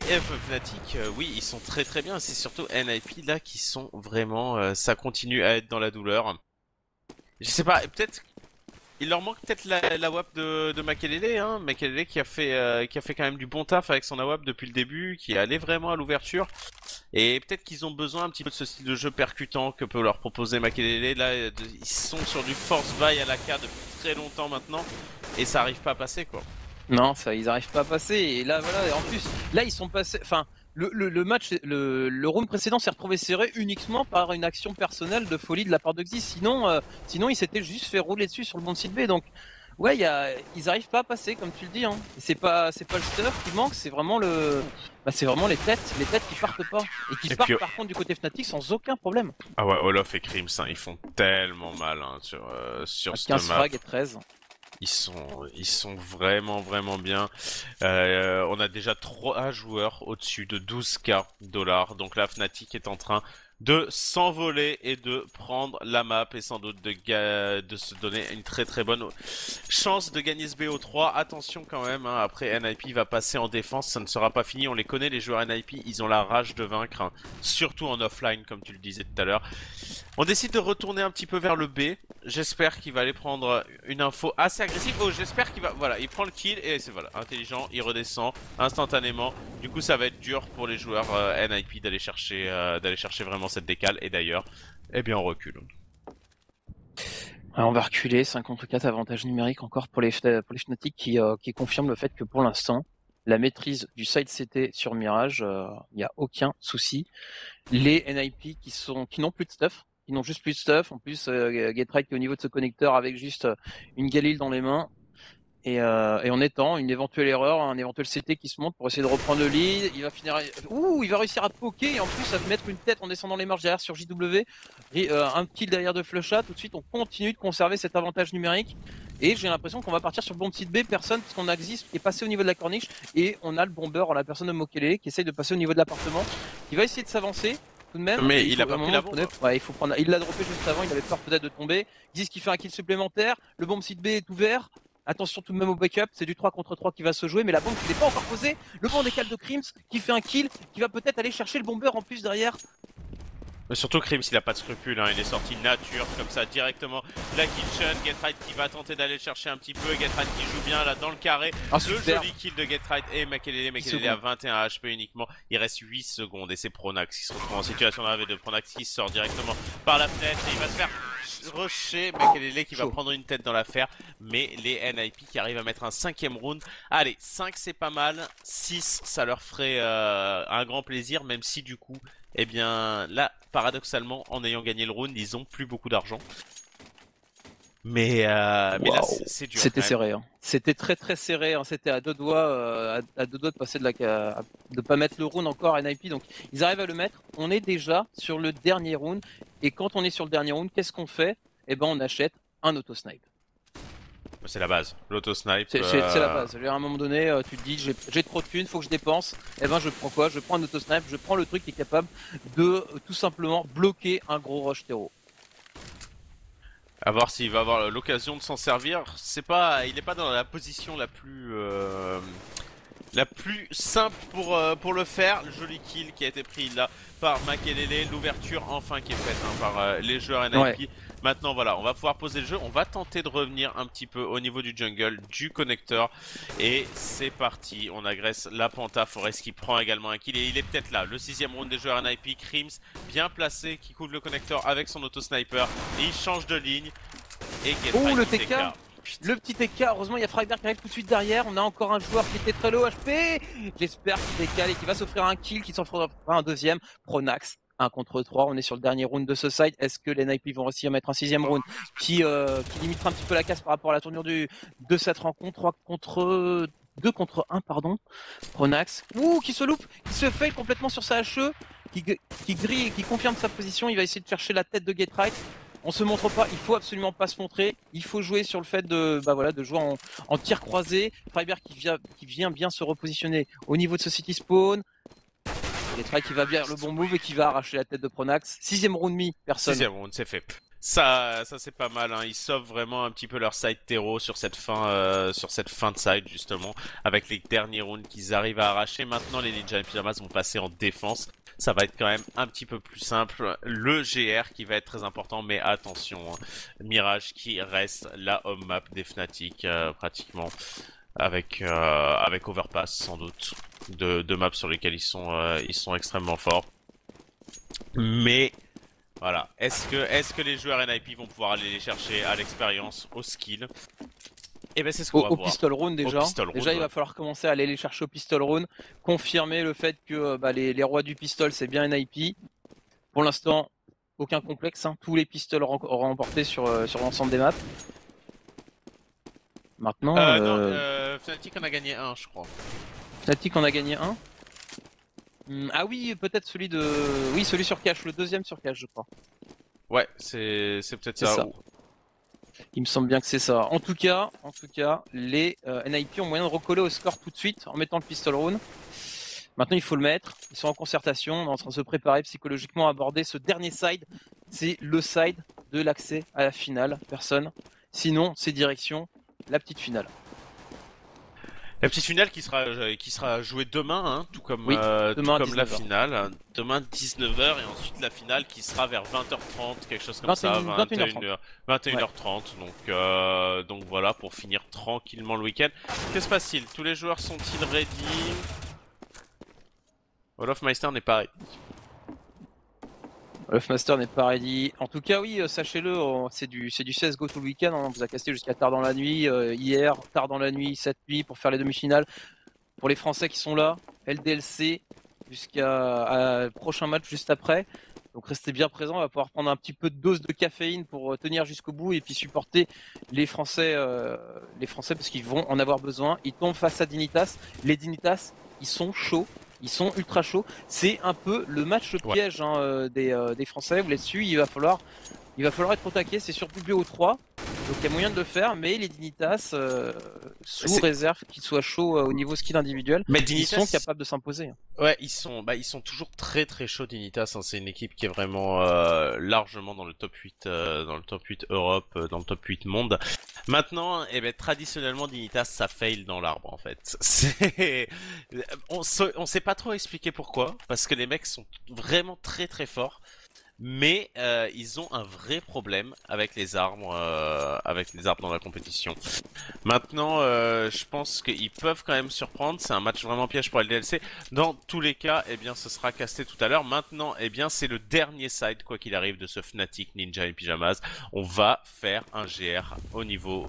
Fnatic, oui, ils sont très très bien. C'est surtout NIP là qui sont vraiment, ça continue à être dans la douleur. Je sais pas, peut-être il leur manque peut-être la WAP de Makelele, hein. Makelele qui a fait quand même du bon taf avec son AWAP depuis le début, qui est allé vraiment à l'ouverture. Et peut-être qu'ils ont besoin un petit peu de ce style de jeu percutant que peut leur proposer Makelele. Là, ils sont sur du force buy à la K depuis très longtemps maintenant, et ça arrive pas à passer quoi. Non, ça, ils arrivent pas à passer. Et là, voilà, et en plus, là, ils sont passés. Enfin, le match, le round précédent s'est retrouvé serré uniquement par une action personnelle de folie de la part de Xyz. Sinon, ils s'étaient juste fait rouler dessus sur le bon site B. Donc, ouais, ils arrivent pas à passer, comme tu le dis. Hein. Et c'est pas le stuff qui manque, c'est vraiment c'est vraiment les têtes qui partent pas et qui Et puis, partent par contre du côté Fnatic sans aucun problème. ah ouais, Olof et Crims, hein, ils font tellement mal hein, À sur cette 15 map. frags et 13. Ils sont vraiment, vraiment bien. On a déjà 3 joueurs au-dessus de 12K dollars. Donc la Fnatic est en train de s'envoler et de prendre la map et sans doute de se donner une très très bonne chance de gagner ce BO3. Attention quand même, hein, après NIP va passer en défense, ça ne sera pas fini. On les connaît les joueurs NIP, ils ont la rage de vaincre, hein, surtout en offline comme tu le disais tout à l'heure. On décide de retourner un petit peu vers le B. J'espère qu'il va aller prendre une info assez agressive. Oh, j'espère qu'il va... Voilà, il prend le kill et c'est voilà, intelligent, il redescend instantanément. Du coup, ça va être dur pour les joueurs NIP d'aller chercher vraiment cette décale. Et d'ailleurs, eh bien, on recule. On va reculer, 5 contre 4, avantage numérique encore pour les Fnatic qui confirment le fait que pour l'instant, la maîtrise du side CT sur Mirage, il n'y a aucun souci. Les NIP qui n'ont plus de stuff, qui n'ont juste plus de stuff. En plus, Getright qui est au niveau de ce connecteur avec juste une Galil dans les mains. Et en étant une éventuelle erreur, un éventuel CT qui se monte pour essayer de reprendre le lead, il va finir. Ouh, il va réussir à poker et en plus à mettre une tête en descendant les marches derrière sur JW. Un kill derrière de Flusha. Tout de suite, on continue de conserver cet avantage numérique. Et j'ai l'impression qu'on va partir sur bombe site B, personne, parce qu'on a Xis qui est passé au niveau de la corniche. Et on a le bomber en la personne de Mokele qui essaye de passer au niveau de l'appartement. Qui va essayer de s'avancer. Tout de même, mais il a pas pris la bombe. Ouais, il faut prendre. Il l'a droppé juste avant, il avait peur peut-être de tomber. Xis qui fait un kill supplémentaire. Le bombe site B est ouvert. Attention tout de même au backup, c'est du 3 contre 3 qui va se jouer, mais la bombe qui n'est pas encore posée. Le bon décale de Crims qui fait un kill, qui va peut-être aller chercher le bomber en plus derrière. Mais surtout Crims, il a pas de scrupules, hein. Il est sorti nature comme ça directement. La kitchen, Getright qui va tenter d'aller chercher un petit peu. Getright qui joue bien là dans le carré. Le joli kill de Getright et Makelele. Makelele à 21 HP uniquement. Il reste 8 secondes et c'est Pronax qui se retrouve en situation d'arrivée de Pronax qui sort directement par la fenêtre et il va se faire rusher. Makelele qui va prendre une tête dans l'affaire. Mais les NIP qui arrivent à mettre un 5ème round. Allez, 5 c'est pas mal. 6 ça leur ferait un grand plaisir, même si du coup, eh bien là, paradoxalement, en ayant gagné le round, ils ont plus beaucoup d'argent. Mais là, c'est dur. C'était serré. Hein. C'était très très serré. Hein. C'était à deux doigts, à deux doigts de passer de pas mettre le round encore à NIP. Donc ils arrivent à le mettre. On est déjà sur le dernier round. Et quand on est sur le dernier round, qu'est-ce qu'on fait? Eh ben, on achète un auto-snipe. C'est la base, l'auto-snipe. C'est la base. À un moment donné, tu te dis j'ai trop de thunes, faut que je dépense. Et ben je prends quoi? Je prends un auto-snipe, je prends le truc qui est capable de tout simplement bloquer un gros rush terreau. À voir s'il va avoir l'occasion de s'en servir. Il n'est pas dans la position la plus simple pour le faire. Le joli kill qui a été pris là par Makelele, l'ouverture enfin qui est faite par les joueurs NIP. Ouais. Maintenant voilà, on va pouvoir poser le jeu, on va tenter de revenir un petit peu au niveau du jungle, du connecteur. Et c'est parti, on agresse la Panta, Forest qui prend également un kill et il est peut-être là. Le 6ème round des joueurs NIP, Crims bien placé qui couvre le connecteur avec son auto-sniper. Et il change de ligne. Et oh le TK, le petit TK, heureusement il y a Fragberg qui arrive tout de suite derrière. On a encore un joueur qui était très low HP. J'espère qu'il décale et qu'il va s'offrir un kill, qu'il s'en fera un deuxième. Pronax. 1 contre 3, on est sur le dernier round de ce side. Est-ce que les NIP vont réussir à mettre un 6ème round qui limitera un petit peu la casse par rapport à la tournure de cette rencontre? 2 contre 1 pardon. Pronax, qui se loupe, qui se fail complètement sur sa HE, qui grille, qui confirme sa position. Il va essayer de chercher la tête de Getright. On se montre pas, il faut absolument pas se montrer. Il faut jouer sur le fait de jouer en tir croisé. Freiberg qui vient bien se repositionner au niveau de ce city spawn. Getright qui va bien le bon move et qui va arracher la tête de Pronax. 6ème round mi, personne. 6ème round, c'est fait. Ça c'est pas mal, hein. Ils sauvent vraiment un petit peu leur side terreau sur cette fin de side justement, avec les derniers rounds qu'ils arrivent à arracher. Maintenant les Ninja et Pyjamas vont passer en défense. Ça va être quand même un petit peu plus simple. Le GR qui va être très important, mais attention, hein. Mirage qui reste la home map des Fnatic pratiquement. Avec Overpass sans doute, de maps sur lesquels ils sont extrêmement forts. Mais voilà, est-ce que les joueurs NIP vont pouvoir aller les chercher à l'expérience, au skill? Et ben c'est ce qu'on va voir. Au pistol round déjà. Il va falloir commencer à aller les chercher au pistol round, confirmer le fait que les rois du pistol c'est bien NIP. Pour l'instant, aucun complexe, hein. Tous les pistols remportés sur l'ensemble des maps. Maintenant, Fnatic en a gagné un, je crois. Fnatic en a gagné un. Ah oui, peut-être celui sur Cache, le deuxième sur Cache, je crois. Ouais, c'est peut-être ça. Il me semble bien que c'est ça. En tout cas, les NIP ont moyen de recoller au score tout de suite en mettant le pistol round. Maintenant, il faut le mettre. Ils sont en concertation, on est en train de se préparer psychologiquement à aborder ce dernier side. C'est le side de l'accès à la finale. Personne. Sinon, c'est direction la petite finale. La petite finale qui sera jouée demain, hein, tout comme la finale. Demain 19h et ensuite la finale qui sera vers 20h30, quelque chose comme ça, 21h30. Donc voilà, pour finir tranquillement le week-end. Que se passe-t-il? Tous les joueurs sont-ils ready? Olofmeister n'est pas ready. Olofmeister n'est pas ready. En tout cas, oui, sachez-le, c'est du CSGO tout le week-end. On vous a casté jusqu'à tard dans la nuit. Hier, tard dans la nuit, cette nuit, pour faire les demi-finales. Pour les Français qui sont là, LDLC, jusqu'à prochain match juste après. Donc restez bien présents, on va pouvoir prendre un petit peu de dose de caféine pour tenir jusqu'au bout et puis supporter les Français parce qu'ils vont en avoir besoin. Ils tombent face à Dignitas. Les Dignitas, ils sont chauds. Ils sont ultra chauds. C'est un peu le match piège des Français. Vous l'êtes su, il va falloir être au taquet. C'est sur WO3. Donc il y a moyen de le faire, mais les Dignitas, sous réserve qu'ils soient chauds au niveau skill individuel, mais ils sont capables de s'imposer. Ouais, ils sont toujours très très chauds Dignitas. Hein. C'est une équipe qui est vraiment largement dans le top 8, dans le top 8 Europe, dans le top 8 monde. Maintenant, traditionnellement Dignitas ça fail dans l'arbre en fait. On sait pas trop expliquer pourquoi, parce que les mecs sont vraiment très très forts. Mais ils ont un vrai problème avec les armes dans la compétition. Maintenant, je pense qu'ils peuvent quand même surprendre. C'est un match vraiment piège pour LDLC. Dans tous les cas, ce sera casté tout à l'heure. Maintenant, c'est le dernier side, quoi qu'il arrive, de ce Fnatic Ninja et Pyjamas. On va faire un GR au niveau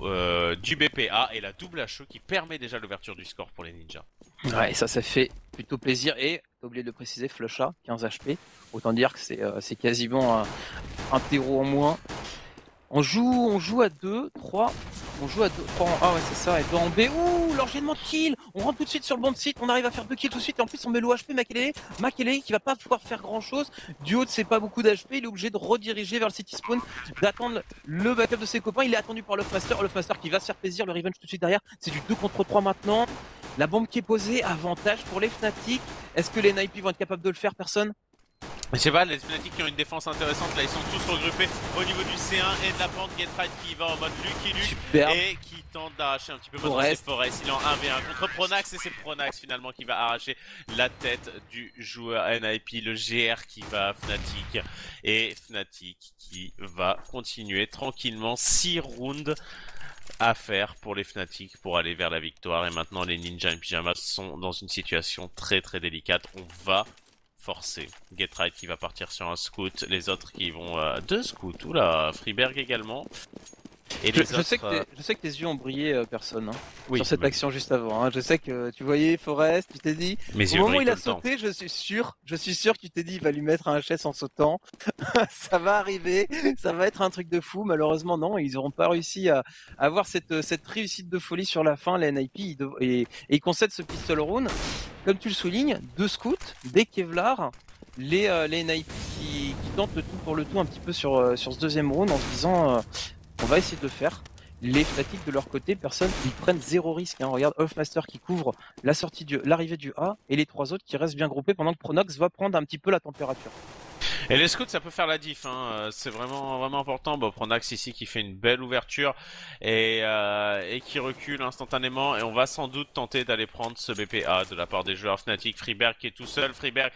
du BPA et la double HE qui permet déjà l'ouverture du score pour les Ninjas. Ouais, et ça fait plutôt plaisir. Et t'as oublié de le préciser, Flusha, 15 HP. Autant dire que c'est quasiment un terreau en moins. On joue à 2, 3. On joue à 2, 3 en A, ouais, c'est ça. Et 2 en B. Ouh, l'enchaînement de kills. On rentre tout de suite sur le bon site. On arrive à faire 2 kills tout de suite. Et en plus, on met le HP Makelele qui va pas pouvoir faire grand chose. Du haut de c'est pas beaucoup d'HP. Il est obligé de rediriger vers le city spawn, d'attendre le backup de ses copains. Il est attendu par Lofmaster. Lofmaster qui va se faire plaisir. Le revenge tout de suite derrière. C'est du 2 contre 3 maintenant. La bombe qui est posée, avantage pour les Fnatic. Est-ce que les NIP vont être capables de le faire? Personne? Je sais pas, les Fnatic qui ont une défense intéressante, là ils sont tous regroupés au niveau du C1 et de la pente. Getright qui va en mode Lucky Luke et qui tente d'arracher un petit peu Forest. Il est en 1v1 contre Pronax et c'est Pronax finalement qui va arracher la tête du joueur NIP, le GR qui va à Fnatic et Fnatic qui va continuer tranquillement 6 rounds à faire pour les Fnatic pour aller vers la victoire. Et maintenant les Ninja et Pyjamas sont dans une situation très très délicate. On va forcer Getright qui va partir sur un scout, les autres qui vont 2 scouts, oula, Freeberg également. Et je sais que tes yeux ont brillé, personne, hein, oui, sur cette action juste avant. Hein. Je sais que tu voyais Forest, tu t'es dit, au moment où il a sauté, je suis sûr que tu t'es dit, il va lui mettre un HS en sautant. Ça va arriver, ça va être un truc de fou. Malheureusement, non, ils n'auront pas réussi à avoir cette réussite de folie sur la fin. La NIP, et ils concèdent ce pistol round. Comme tu le soulignes, 2 scouts, des Kevlar. Les NIP qui tentent le tout pour le tout un petit peu sur ce deuxième round en se disant on va essayer de le faire. Les Fnatic de leur côté, personne, ils prennent 0 risque. Hein. Regarde Hofmaster qui couvre l'arrivée du A et les 3 autres qui restent bien groupés pendant que Pronox va prendre un petit peu la température. Et les scouts ça peut faire la diff, hein. C'est vraiment important. Bon, Pronax ici qui fait une belle ouverture et qui recule instantanément et on va sans doute tenter d'aller prendre ce BPA de la part des joueurs Fnatic. Freeberg qui est tout seul, Freeberg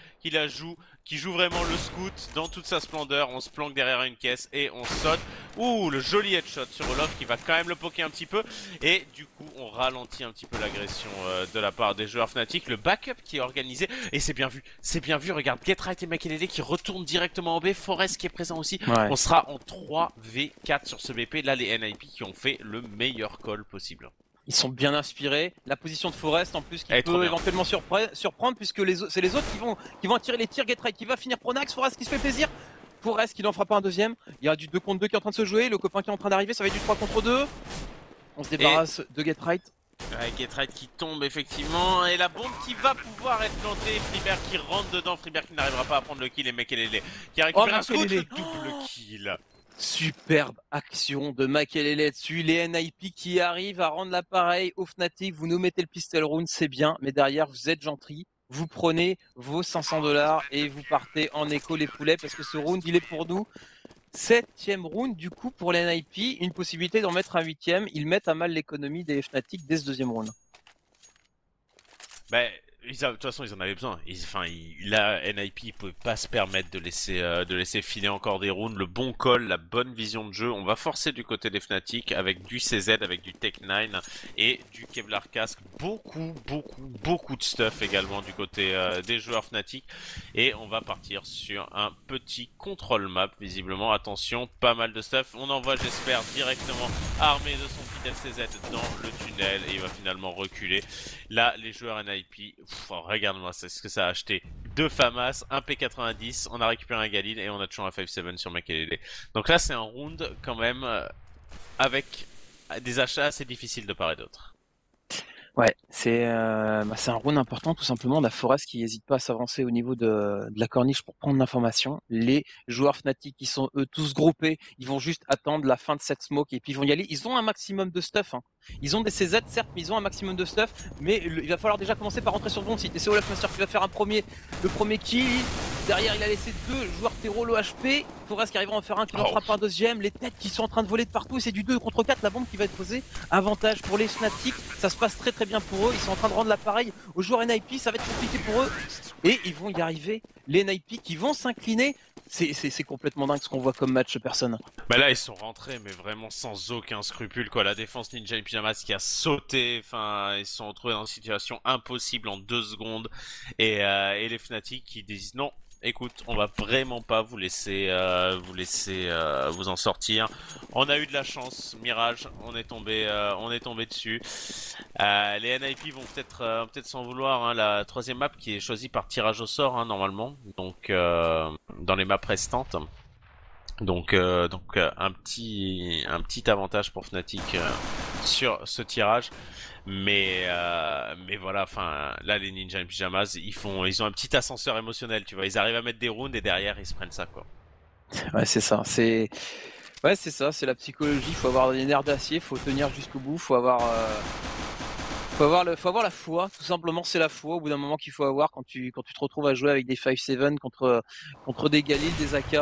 qui joue vraiment le scout dans toute sa splendeur. On se planque derrière une caisse et on saute. Ouh, le joli headshot sur Olof qui va quand même le poker un petit peu et du coup on ralentit un petit peu l'agression de la part des joueurs Fnatic. Le backup qui est organisé et c'est bien vu, regarde Getright et Makelele qui retournent directement en B, Forest qui est présent aussi. Ouais. On sera en 3v4 sur ce BP, là les NIP qui ont fait le meilleur call possible. Ils sont bien inspirés, la position de Forest en plus qui peut éventuellement surprendre puisque c'est les autres qui vont attirer les tirs. Getright qui va finir Pronax, Forest qui se fait plaisir. Forest qui n'en fera pas un deuxième. Il y a du 2 contre 2 qui est en train de se jouer, le copain qui est en train d'arriver, ça va être du 3 contre 2. On se débarrasse de Getright. Ouais, Getright qui tombe effectivement et la bombe qui va pouvoir être plantée. Freeberg qui rentre dedans, Freeberg qui n'arrivera pas à prendre le kill et Makelele qui a récupéré un scout, le double kill. Superbe action de Makelele dessus, les NIP qui arrivent à rendre l'appareil au Fnatic. Vous nous mettez le pistol round, c'est bien, mais derrière vous êtes gentils. Vous prenez vos 500 $ et vous partez en écho les poulets parce que ce round il est pour nous. 7ème round du coup pour les NIP, une possibilité d'en mettre un 8ème. Ils mettent à mal l'économie des Fnatic dès ce 2e round. Bah, de toute façon ils en avaient besoin. La NIP ne peut pas se permettre de laisser filer encore des rounds. Le bon call, la bonne vision de jeu. On va forcer du côté des Fnatic avec du CZ, avec du Tech 9 et du Kevlar Casque. Beaucoup de stuff également du côté des joueurs Fnatic. Et on va partir sur un petit control map visiblement. Attention, pas mal de stuff. On envoie, j'espère, directement armé de son fidèle CZ dans le tunnel et il va finalement reculer. Là, les joueurs NIP, regarde-moi ce que ça a acheté. 2 FAMAS, un P90, on a récupéré un Galil et on a toujours un 5-7 sur Makelele. Donc là c'est un round quand même avec des achats assez difficiles de part et d'autre. Ouais, c'est un round important tout simplement. On a Forest qui n'hésite pas à s'avancer au niveau de la corniche pour prendre l'information. Les joueurs Fnatic qui sont eux tous groupés, ils vont juste attendre la fin de cette smoke et puis ils vont y aller. Ils ont un maximum de stuff. Hein. Ils ont des CZ certes, mais ils ont un maximum de stuff. Mais il va falloir déjà commencer par rentrer sur le bon site. Et c'est Olaf Master qui va faire le premier kill. Derrière, il a laissé 2 joueurs terreau, le HP. Forest qui arrivera à en faire un, qui en frappe un deuxième. Les têtes qui sont en train de voler de partout. Et c'est du 2 contre 4. La bombe qui va être posée. Avantage pour les Fnatic. Ça se passe très très bien pour eux. Ils sont en train de rendre l'appareil aux joueurs NIP. Ça va être compliqué pour eux. Et ils vont y arriver. Les NIP qui vont s'incliner. C'est complètement dingue ce qu'on voit comme match, personne. Bah là ils sont rentrés mais vraiment sans aucun scrupule quoi. La défense Ninja et Pyjamas qui a sauté, enfin ils se sont retrouvés dans une situation impossible en 2 secondes et les Fnatic qui disent non. Écoute, on va vraiment pas vous laisser vous en sortir. On a eu de la chance, Mirage, on est tombé dessus. Les NIP vont peut-être s'en vouloir. Hein, la 3e map qui est choisie par tirage au sort hein, normalement, donc dans les maps restantes. Donc un petit avantage pour Fnatic sur ce tirage. Mais voilà, enfin là les Ninja et Pyjamas ils ont un petit ascenseur émotionnel, tu vois, ils arrivent à mettre des rounds et derrière ils se prennent ça quoi. Ouais, c'est ça, c'est ça, c'est la psychologie, faut avoir des nerfs d'acier, faut tenir jusqu'au bout, faut avoir la foi, tout simplement c'est la foi au bout d'un moment qu'il faut avoir quand tu te retrouves à jouer avec des 5-7 contre des Galil, des AK.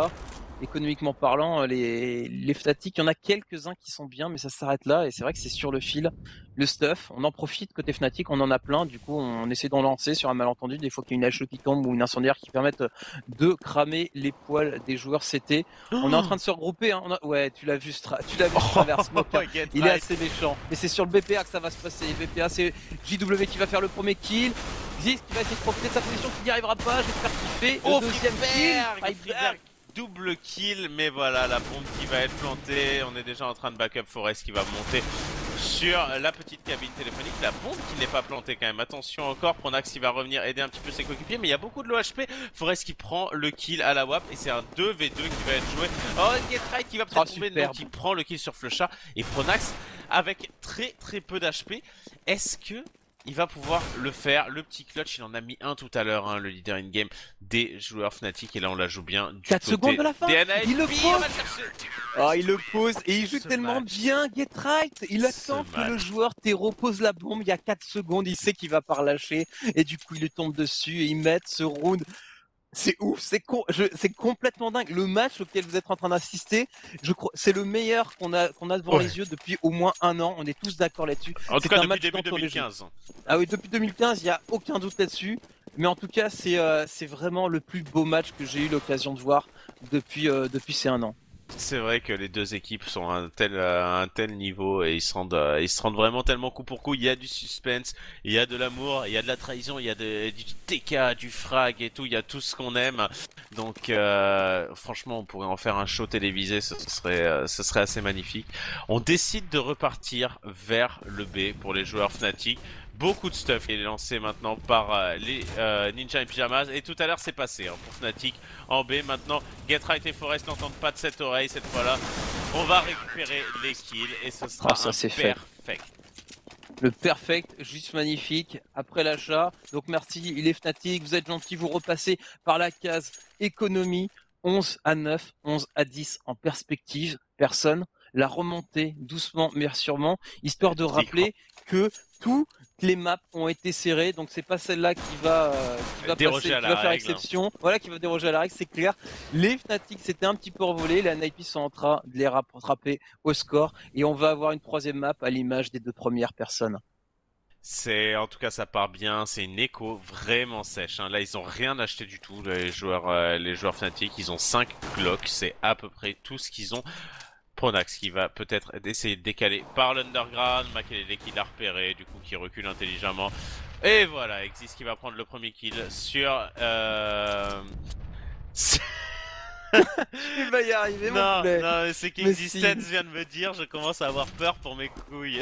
Économiquement parlant, les Fnatic, il y en a quelques-uns qui sont bien, mais ça s'arrête là. Et c'est vrai que c'est sur le fil, le stuff. On en profite côté Fnatic, on en a plein. Du coup, on essaie d'en lancer sur un malentendu. Des fois qu'il y a une HE qui tombe ou une incendiaire qui permettent de cramer les poils des joueurs CT. On est en train de se regrouper. Hein. Ouais, tu l'as vu, travers Smoke. Hein. Il est assez méchant. Et c'est sur le BPA que ça va se passer. BPA, c'est JW qui va faire le premier kill. Ziz qui va essayer de profiter de sa position, qui n'y arrivera pas. J'espère qu'il fait le deuxième kill. Double kill, mais voilà, la bombe qui va être plantée. On est déjà en train de backup Forest qui va monter sur la petite cabine téléphonique. La bombe qui n'est pas plantée quand même. Attention encore, Pronax il va revenir aider un petit peu ses coéquipiers, mais il y a beaucoup de low HP. Forest qui prend le kill à la WAP et c'est un 2v2 qui va être joué. Oh, Getright qui va peut-être tomber, donc il prend le kill sur Flusha. Et Pronax avec très peu d'HP. Est-ce que il va pouvoir le faire, le petit clutch, il en a mis un tout à l'heure, hein, le leader in-game des joueurs Fnatic, et là on la joue bien du 4 secondes de la fin, il le pose. Il le pose, et il joue tellement bien, Getright. Il attend que le joueur Terreau pose la bombe, il y a 4 secondes, il sait qu'il va pas relâcher, et du coup il lui tombe dessus, et ils mettent ce round. C'est ouf, c'est complètement dingue. Le match auquel vous êtes en train d'assister, je crois, c'est le meilleur qu'on a devant les yeux depuis au moins un an. On est tous d'accord là-dessus. En tout cas, depuis début 2015. Ah oui, depuis 2015, il y a aucun doute là-dessus. Mais en tout cas, c'est vraiment le plus beau match que j'ai eu l'occasion de voir depuis ces un an. C'est vrai que les deux équipes sont à un tel niveau et ils se rendent vraiment tellement coup pour coup. Il y a du suspense, il y a de l'amour, il y a de la trahison, il y a du TK, du frag et tout. Il y a tout ce qu'on aime. Donc franchement, on pourrait en faire un show télévisé. Ce serait assez magnifique. On décide de repartir vers le B pour les joueurs Fnatic. Beaucoup de stuff est lancé maintenant par les Ninja et Pyjamas. Et tout à l'heure c'est passé hein, pour Fnatic en B. Maintenant Getright et Forest n'entendent pas de cette oreille cette fois-là. On va récupérer les kills et ce sera perfect. Le perfect, juste magnifique, après l'achat. Donc merci les Fnatic, vous êtes gentils, vous repassez par la case économie. 11 à 9, 11 à 10 en perspective, personne. La remontée doucement mais sûrement, histoire de rappeler que toutes les maps ont été serrées, donc c'est pas celle-là qui va faire exception. Voilà, qui va déroger à la règle, c'est clair. Les Fnatic s'étaient un petit peu revolés, les NIP sont en train de les rattraper au score, et on va avoir une 3e map à l'image des 2 premières personnes. En tout cas ça part bien, c'est une écho vraiment sèche. Hein. Là ils ont rien acheté du tout, les joueurs Fnatic, ils ont 5 Glocks, c'est à peu près tout ce qu'ils ont. Pronax qui va peut-être essayer de décaler par l'underground, Makelele qui l'a repéré, du coup qui recule intelligemment. Et voilà, Exis qui va prendre le premier kill sur... Il va y arriver, mon Non, poulet. non, c'est Mais si. qu'Existence vient de me dire, je commence à avoir peur pour mes couilles.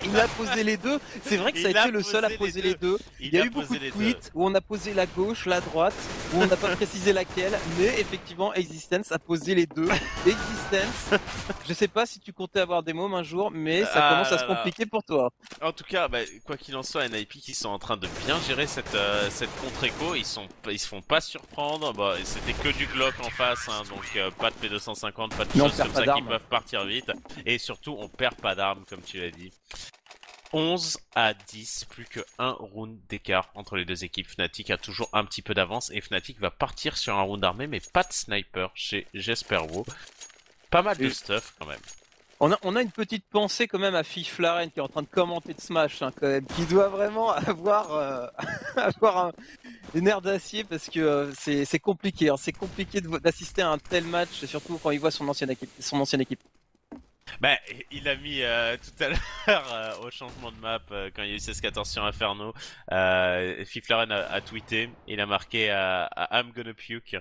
Il a posé les deux. C'est vrai que ça a Il a été le seul à posé poser les les deux. Il y a eu beaucoup posé de les deux. tweets où on a posé la gauche, la droite, où on n'a pas précisé laquelle, mais effectivement, Existence a posé les deux. Existence, je sais pas si tu comptais avoir des mômes un jour, mais ça Ah commence à là se là. compliquer pour toi. En tout cas, bah, quoi qu'il en soit, NIP qui sont en train de bien gérer cette contre-écho, ils se font pas surprendre. Bah, c'était que du Glock en face, hein, donc pas de P250, pas de Mais on choses perd comme pas ça qui d'armes. peuvent partir vite. Et surtout, on perd pas d'armes, comme tu l'as dit. 11-10, plus que un round d'écart entre les deux équipes. Fnatic a toujours un petit peu d'avance et Fnatic va partir sur un round armé, mais pas de sniper chez Jesperwo. Pas mal de stuff quand même. On a une petite pensée quand même à Fiflaren qui est en train de commenter de Smash, hein, quand même, qui doit vraiment avoir, avoir une air d'acier parce que c'est compliqué. Hein, c'est compliqué d'assister à un tel match, et surtout quand il voit son ancienne équipe. Bah, il a mis tout à l'heure au changement de map quand il y a eu 16-14 sur Inferno. Fiflaren a tweeté, il a marqué I'm gonna puke.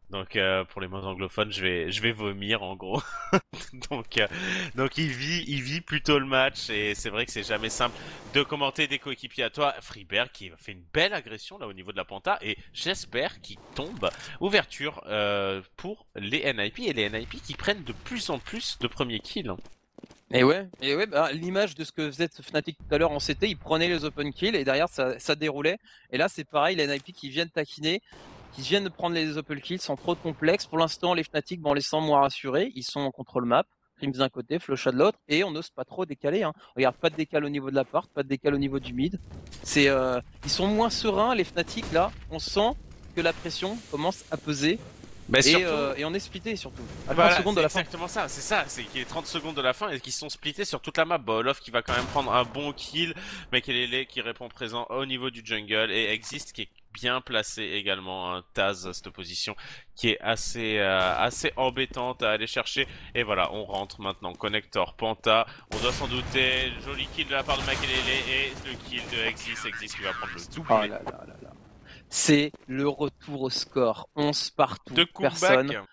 Donc pour les mots anglophones, je vais vomir en gros. donc il vit plutôt le match et c'est vrai que c'est jamais simple de commenter des coéquipiers à toi. Freeberg qui fait une belle agression là au niveau de la Penta et j'espère qu'il tombe. Ouverture pour les NIP et les NIP qui prennent de plus en plus de premiers kills. Et ouais, bah, l'image de ce que faisait Fnatic tout à l'heure en CT, ils prenaient les open kills et derrière ça déroulait. Et là c'est pareil, les NIP qui viennent taquiner, qui viennent de prendre les open kills sans trop de complexes. Pour l'instant, les Fnatic, bon, on les sent moins rassurés, ils sont en contrôle map. Prims d'un côté, Flusha de l'autre, et on n'ose pas trop décaler. Hein. Regarde, pas de décal au niveau de la part, pas de décal au niveau du mid. Ils sont moins sereins, les Fnatic là. On sent que la pression commence à peser. Bah, Et on est splitté surtout. À 30 voilà, secondes de la fin. exactement ça, c'est qu'il y a 30 secondes de la fin et qu'ils sont splittés sur toute la map. Bah, Olof qui va quand même prendre un bon kill, Mekelele qui répond présent au niveau du jungle et Exist qui est bien placé également, un Taz cette position qui est assez embêtante à aller chercher. Et voilà, on rentre maintenant, connector, Penta, on doit s'en douter, joli kill de la part de Mekelele et le kill de Exist qui va prendre le double. Oh là là là là. C'est le retour au score. 11 partout. De Personne. comeback.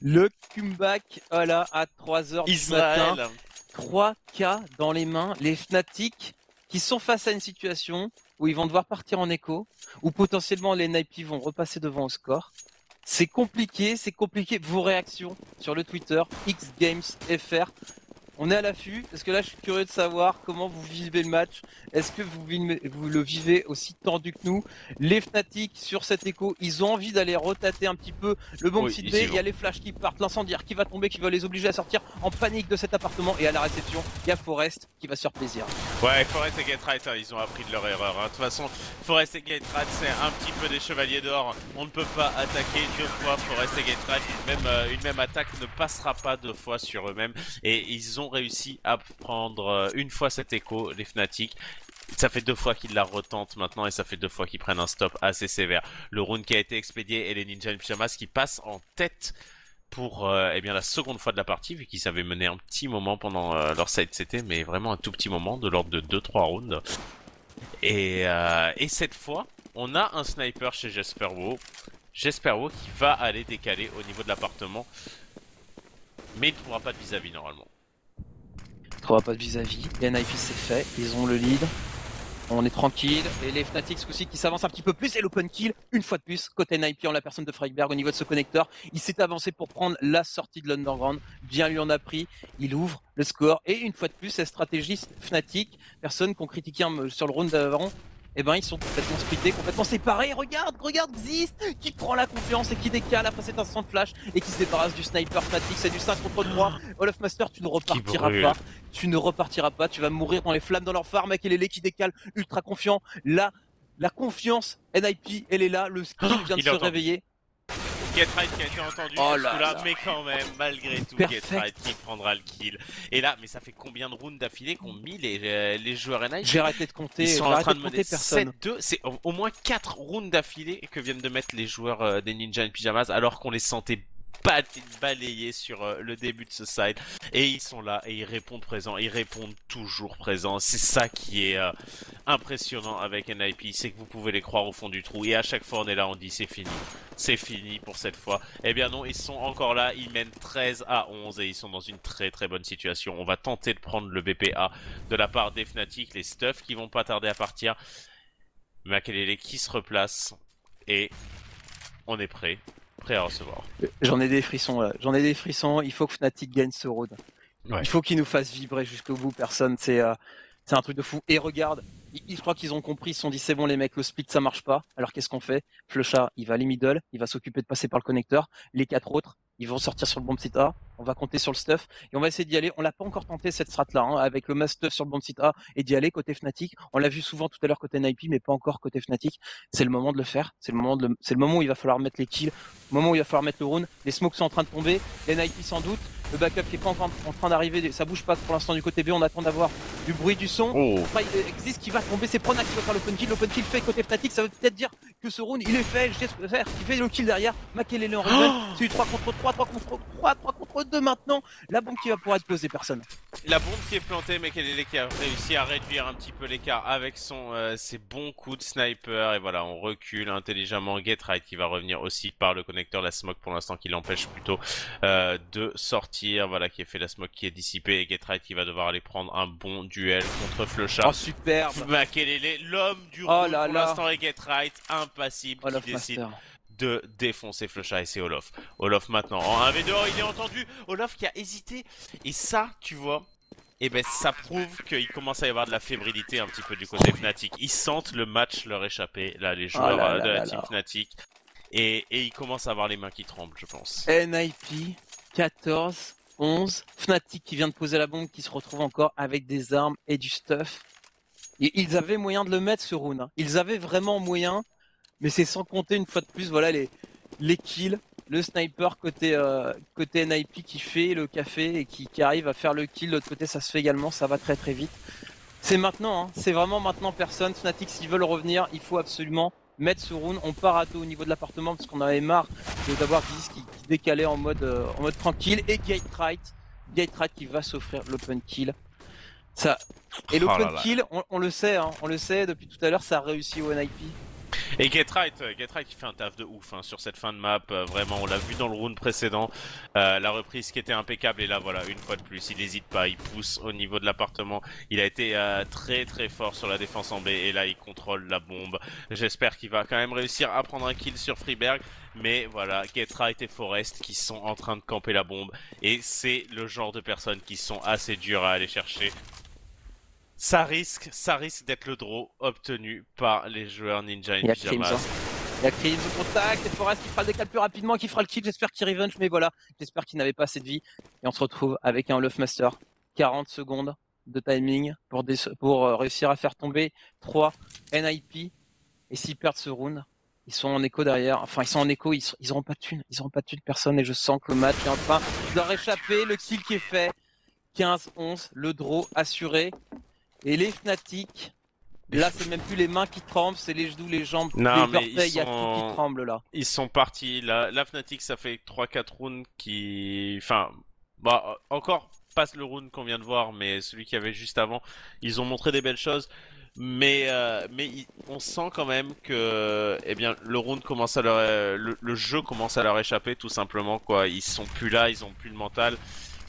Le comeback, voilà, à 3h du matin. Israël. 3K dans les mains. Les Fnatic qui sont face à une situation où ils vont devoir partir en écho, où potentiellement les NIP vont repasser devant au score. C'est compliqué. Vos réactions sur le Twitter, XGamesFR. On est à l'affût, parce que là je suis curieux de savoir comment vous vivez le match. Est-ce que vous le vivez aussi tendu que nous? Les Fnatic sur cet écho, ils ont envie d'aller retater un petit peu le bon petit B. Il y a les flashs qui partent, l'incendiaire qui va tomber, qui va les obliger à sortir en panique de cet appartement. Et à la réception, il y a Forest qui va se faire plaisir. Ouais, Forest et Gatright, hein, ils ont appris de leur erreur. Hein. De toute façon, Forest et Gatright, c'est un petit peu des chevaliers d'or. On ne peut pas attaquer deux fois Forest et Gatright. Une même attaque ne passera pas deux fois sur eux-mêmes. Et ils ont réussi à prendre une fois cet écho, les Fnatic. Ça fait deux fois qu'ils la retentent maintenant et ça fait deux fois qu'ils prennent un stop assez sévère. Le round qui a été expédié et les Ninja in Pyjamas qui passent en tête pour eh bien la seconde fois de la partie, vu qu'ils avaient mené un petit moment pendant leur side CT, mais vraiment un tout petit moment, de l'ordre de 2-3 rounds. Et cette fois, on a un sniper chez Jesperwo. Jesperwo qui va aller décaler au niveau de l'appartement, mais il ne trouvera pas de vis-à-vis normalement. Il ne trouvera pas de vis-à-vis. Les NIP c'est fait, ils ont le lead. On est tranquille, et les Fnatic aussi qui s'avancent un petit peu plus, et l'open kill, une fois de plus, côté NIP en la personne de Freigberg au niveau de ce connecteur. Il s'est avancé pour prendre la sortie de l'Underground, bien lui en a pris, il ouvre le score, et une fois de plus, cette stratégie Fnatic, personne qu'on critiquait sur le round d'avant, eh ben ils sont complètement splittés, complètement séparés. Regarde Xist qui prend la confiance et qui décale après cet instant de flash et qui se débarrasse du sniper Fnatic. C'est du 5 contre 3. Olaf Master, tu ne repartiras pas. Tu ne repartiras pas. Tu vas mourir dans les flammes dans leur phare. Mekelele qui décale, ultra confiant. Là, la confiance NIP, elle est là. Le skill vient de se réveiller. Gatright qui a été entendu là, mais quand même, malgré tout, Gatright qui prendra le kill. Et là, mais ça fait combien de rounds d'affilée qu'ont mis les joueurs NIP? J'ai arrêté de compter. Ils sont en train de mener 7-2. C'est au moins 4 rounds d'affilée que viennent de mettre les joueurs des Ninja in Pyjamas, alors qu'on les sentait balayé sur le début de ce side. Et ils sont là et ils répondent présents, ils répondent toujours présents. C'est ça qui est impressionnant avec NIP, c'est que vous pouvez les croire au fond du trou. Et à chaque fois on est là, on dit c'est fini. C'est fini pour cette fois. Eh bien non, ils sont encore là, ils mènent 13-11 et ils sont dans une très très bonne situation. On va tenter de prendre le BPA de la part des Fnatic, les stuffs qui vont pas tarder à partir. Makelele qui se replace et on est prêt à recevoir. J'en ai des frissons là, j'en ai des frissons, il faut que Fnatic gagne ce round. Ouais. Il faut qu'ils nous fassent vibrer jusqu'au bout, personne, c'est un truc de fou. Et regarde, je crois qu'ils ont compris, ils se sont dit c'est bon les mecs, le split ça marche pas, alors qu'est-ce qu'on fait? Flusha, il va aller middle, il va s'occuper de passer par le connecteur, les 4 autres, ils vont sortir sur le bomb site A, on va compter sur le stuff, et on va essayer d'y aller. On l'a pas encore tenté cette strat là, hein, avec le mass stuff sur le bomb site A, et d'y aller côté Fnatic. On l'a vu souvent tout à l'heure côté NIP, mais pas encore côté Fnatic. C'est le moment de le faire, c'est le moment où il va falloir mettre les kills, le moment où il va falloir mettre le round. Les smokes sont en train de tomber, les NIP sans doute, le backup qui est pas encore en train d'arriver, ça bouge pas pour l'instant du côté B, on attend d'avoir du bruit, du son. Enfin, il existe qui va tomber, c'est Pronax qui va faire l'open kill fait côté Fnatic, ça veut peut-être dire que ce round il est fait, j'espère qu'il fait le kill derrière. Makelele en revient, c'est du 3 contre 3, 3 contre 2 maintenant. La bombe qui va pouvoir être posée, personne. La bombe qui est plantée, Makelele qui a réussi à réduire un petit peu l'écart avec ses bons coups de sniper. Et voilà, on recule intelligemment. Getright qui va revenir aussi par le connecteur, la smoke pour l'instant qui l'empêche plutôt de sortir. Voilà, qui a fait la smoke qui est dissipée. Et Getright qui va devoir aller prendre un bon duel contre Flusha. Oh, superbe. Makelele, l'homme du round pour l'instant, et Getright impassible qui décide de défoncer Flusha, et c'est Olof. Olof maintenant en 1v2, il est entendu. Olof qui a hésité, et ça, tu vois, et ben ça prouve qu'il commence à y avoir de la fébrilité un petit peu du côté Fnatic. Ils sentent le match leur échapper, là, les joueurs de la team Fnatic, et ils commencent à avoir les mains qui tremblent, je pense. NIP 14, 11, Fnatic qui vient de poser la bombe, qui se retrouve encore avec des armes et du stuff. Et ils avaient moyen de le mettre ce round, hein. Ils avaient vraiment moyen. Mais c'est sans compter une fois de plus, voilà les kills, le sniper côté NIP qui fait le café et qui arrive à faire le kill. De l'autre côté, ça se fait également, ça va très très vite. C'est maintenant, hein, c'est vraiment maintenant personne. Fnatic, s'ils veulent revenir, il faut absolument mettre ce round. On part à dos au niveau de l'appartement parce qu'on avait marre d'avoir Giz qui décalait en mode tranquille. Et Getright qui va s'offrir l'open kill. Ça. Et l'open kill, on le sait, hein, on le sait depuis tout à l'heure, ça a réussi au NIP. Et Getright qui fait un taf de ouf hein, sur cette fin de map, vraiment on l'a vu dans le round précédent, la reprise qui était impeccable, et là voilà, une fois de plus, il n'hésite pas, il pousse au niveau de l'appartement, il a été très très fort sur la défense en B, et là il contrôle la bombe. J'espère qu'il va quand même réussir à prendre un kill sur Freeberg, mais voilà, Getright et Forest qui sont en train de camper la bombe, et c'est le genre de personnes qui sont assez dures à aller chercher. Ça risque d'être le draw obtenu par les joueurs Ninja in Pyjamas. Il y a Krims au contact, et Forest qui fera le décal plus rapidement, qui fera le kill. J'espère qu'il revenge, mais voilà, j'espère qu'il n'avait pas assez de vie. Et on se retrouve avec un Luffmaster. 40 secondes de timing pour réussir à faire tomber 3 NIP. Et s'ils perdent ce round, ils sont en écho derrière. Enfin, ils sont en écho, ils auront pas de thunes. Ils auront pas de thunes, personne. Et je sens que le match est en train de leur échapper. Le kill qui est fait. 15-11, le draw assuré. Et les Fnatic, là c'est même plus les mains qui tremblent, c'est les genoux, les jambes, les orteils, il y a tout qui tremble là. Ils sont partis, la Fnatic ça fait 3-4 rounds qui... Enfin, bah encore pas le round qu'on vient de voir, mais celui qu'il y avait juste avant, ils ont montré des belles choses. Mais on sent quand même que eh bien, le round commence à le jeu commence à leur échapper tout simplement quoi. Ils sont plus là, ils ont plus le mental.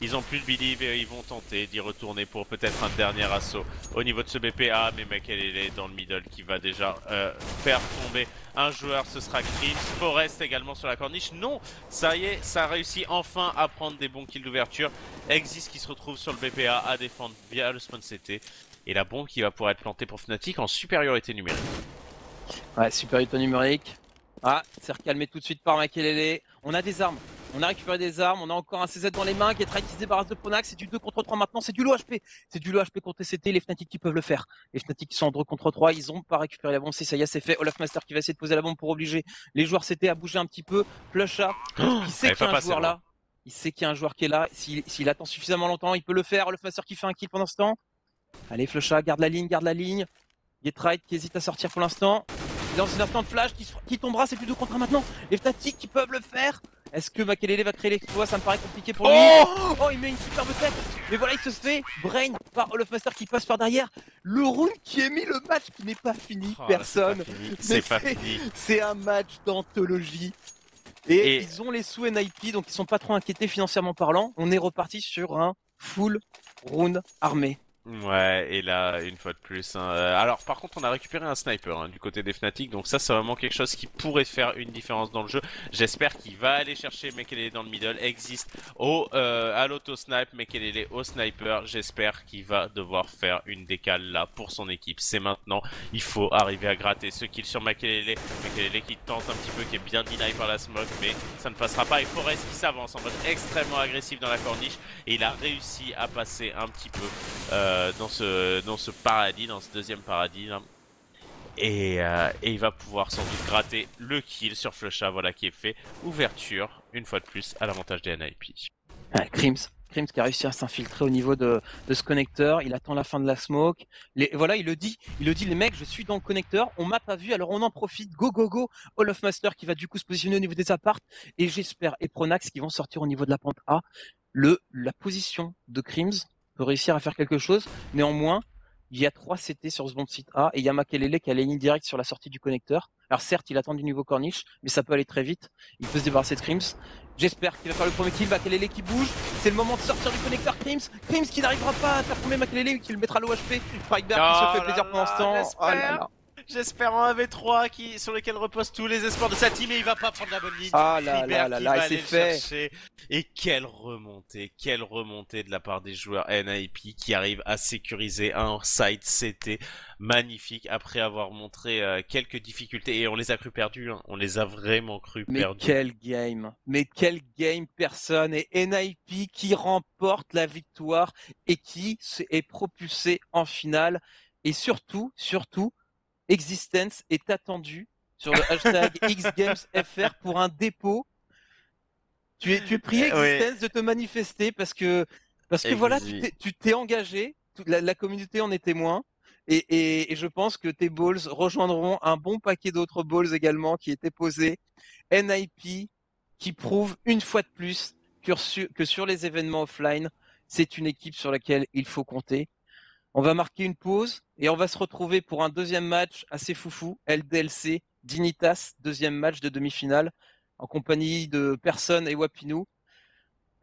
Ils ont plus de believe et ils vont tenter d'y retourner pour peut-être un dernier assaut au niveau de ce BPA. Mais Makelele est dans le middle qui va déjà faire tomber un joueur. Ce sera Krims. Forest également sur la corniche. Non, ça y est, ça a réussi enfin à prendre des bons kills d'ouverture. Exis qui se retrouve sur le BPA à défendre via le spawn CT. Et la bombe qui va pouvoir être plantée pour Fnatic en supériorité numérique. Ouais, supériorité numérique. Ah, c'est recalmé tout de suite par Makelele. On a des armes. On a récupéré des armes, on a encore un CZ dans les mains, Getright qui se débarrasse de Pronax, c'est du 2 contre 3 maintenant, c'est du low HP. C'est du low HP contre TCT, les Fnatic qui peuvent le faire. Les Fnatic qui sont en 2 contre 3, ils ont pas récupéré la bombe, ça y est, c'est fait. Olaf Master qui va essayer de poser la bombe pour obliger les joueurs CT à bouger un petit peu. Flusha, il sait qu'il y a un joueur là. Il sait qu'il y a un joueur qui est là, s'il attend suffisamment longtemps, il peut le faire. Olaf Master qui fait un kill pendant ce temps. Allez Flusha, garde la ligne. Getright qui hésite à sortir pour l'instant. Il lance une instant de flash qui tombera, c'est plus 2 contre 1 maintenant. Les Fnatic qui peuvent le faire. Est-ce que Makelele va créer l'exploit? Ça me paraît compliqué pour lui. Oh Oh, il met une superbe tête. Mais voilà, il se fait brain par All of Master qui passe par derrière. Le round qui est mis le match qui n'est pas fini, Oh là, personne. c'est pas fini. C'est un match d'anthologie. Et, Et ils ont les sous NIP, donc ils sont pas trop inquiétés financièrement parlant. On est reparti sur un full round armé. ouais, et là, une fois de plus. Alors, par contre, on a récupéré un sniper du côté des Fnatic, donc ça, c'est vraiment quelque chose qui pourrait faire une différence dans le jeu. J'espère qu'il va aller chercher Mekelele dans le middle, existe à l'auto-snipe, Mekelele au sniper. J'espère qu'il va devoir faire une décale là pour son équipe. C'est maintenant, il faut arriver à gratter ce kill sur Mekelele. Mekelele qui tente un petit peu, qui est bien deny par la smoke, mais ça ne passera pas. Et Forest qui s'avance en mode extrêmement agressif dans la corniche, et il a réussi à passer un petit peu dans ce paradis, dans ce deuxième paradis là. Et il va pouvoir sans doute gratter le kill sur Flusha, voilà qui est fait. Ouverture, une fois de plus, à l'avantage des NIP. Ah, Crims qui a réussi à s'infiltrer au niveau de ce connecteur, il attend la fin de la smoke. Voilà, il le dit, les mecs, je suis dans le connecteur, on m'a pas vu, alors on en profite, go go go. All of Master qui va du coup se positionner au niveau des apparts, et j'espère, et Pronax qui vont sortir au niveau de la pente A. La position de Crims peut réussir à faire quelque chose, néanmoins, il y a 3 CT sur ce bon site A, et il y a Makelele qui a la ligne directe sur la sortie du connecteur. Alors certes, il attend du niveau corniche, mais ça peut aller très vite, il peut se débarrasser de Crims. J'espère qu'il va faire le premier kill, Makelele qui bouge, c'est le moment de sortir du connecteur Crims qui n'arrivera pas à faire tomber Makelele, qui le mettra l'OHP, Frigberg qui se fait plaisir pendant ce temps. Oh là là. J'espère en AV3 sur lequel reposent tous les espoirs de sa team, et il va pas prendre la bonne ligne. Ah là là là là, c'est c'est fait. Chercher. Et quelle remontée de la part des joueurs NIP qui arrivent à sécuriser un side CT magnifique après avoir montré quelques difficultés, et on les a cru perdus, on les a vraiment cru perdus. Mais quel game personne, et NIP qui remporte la victoire et qui est propulsé en finale, et surtout, Existence est attendu sur le hashtag XGamesFR pour un dépôt. Tu es prié, Existence, de te manifester parce que voilà, tu t'es engagé, la communauté en est témoin, et je pense que tes balls rejoindront un bon paquet d'autres balls également qui étaient posés. NIP qui prouve une fois de plus que sur les événements offline, c'est une équipe sur laquelle il faut compter. On va marquer une pause et on va se retrouver pour un deuxième match assez foufou, LDLC Dignitas, deuxième match de demi-finale, en compagnie de Person et Wapinou.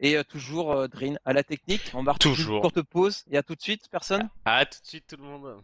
Et toujours Drin à la technique. On marque une courte pause et à tout de suite, Person. À tout de suite tout le monde.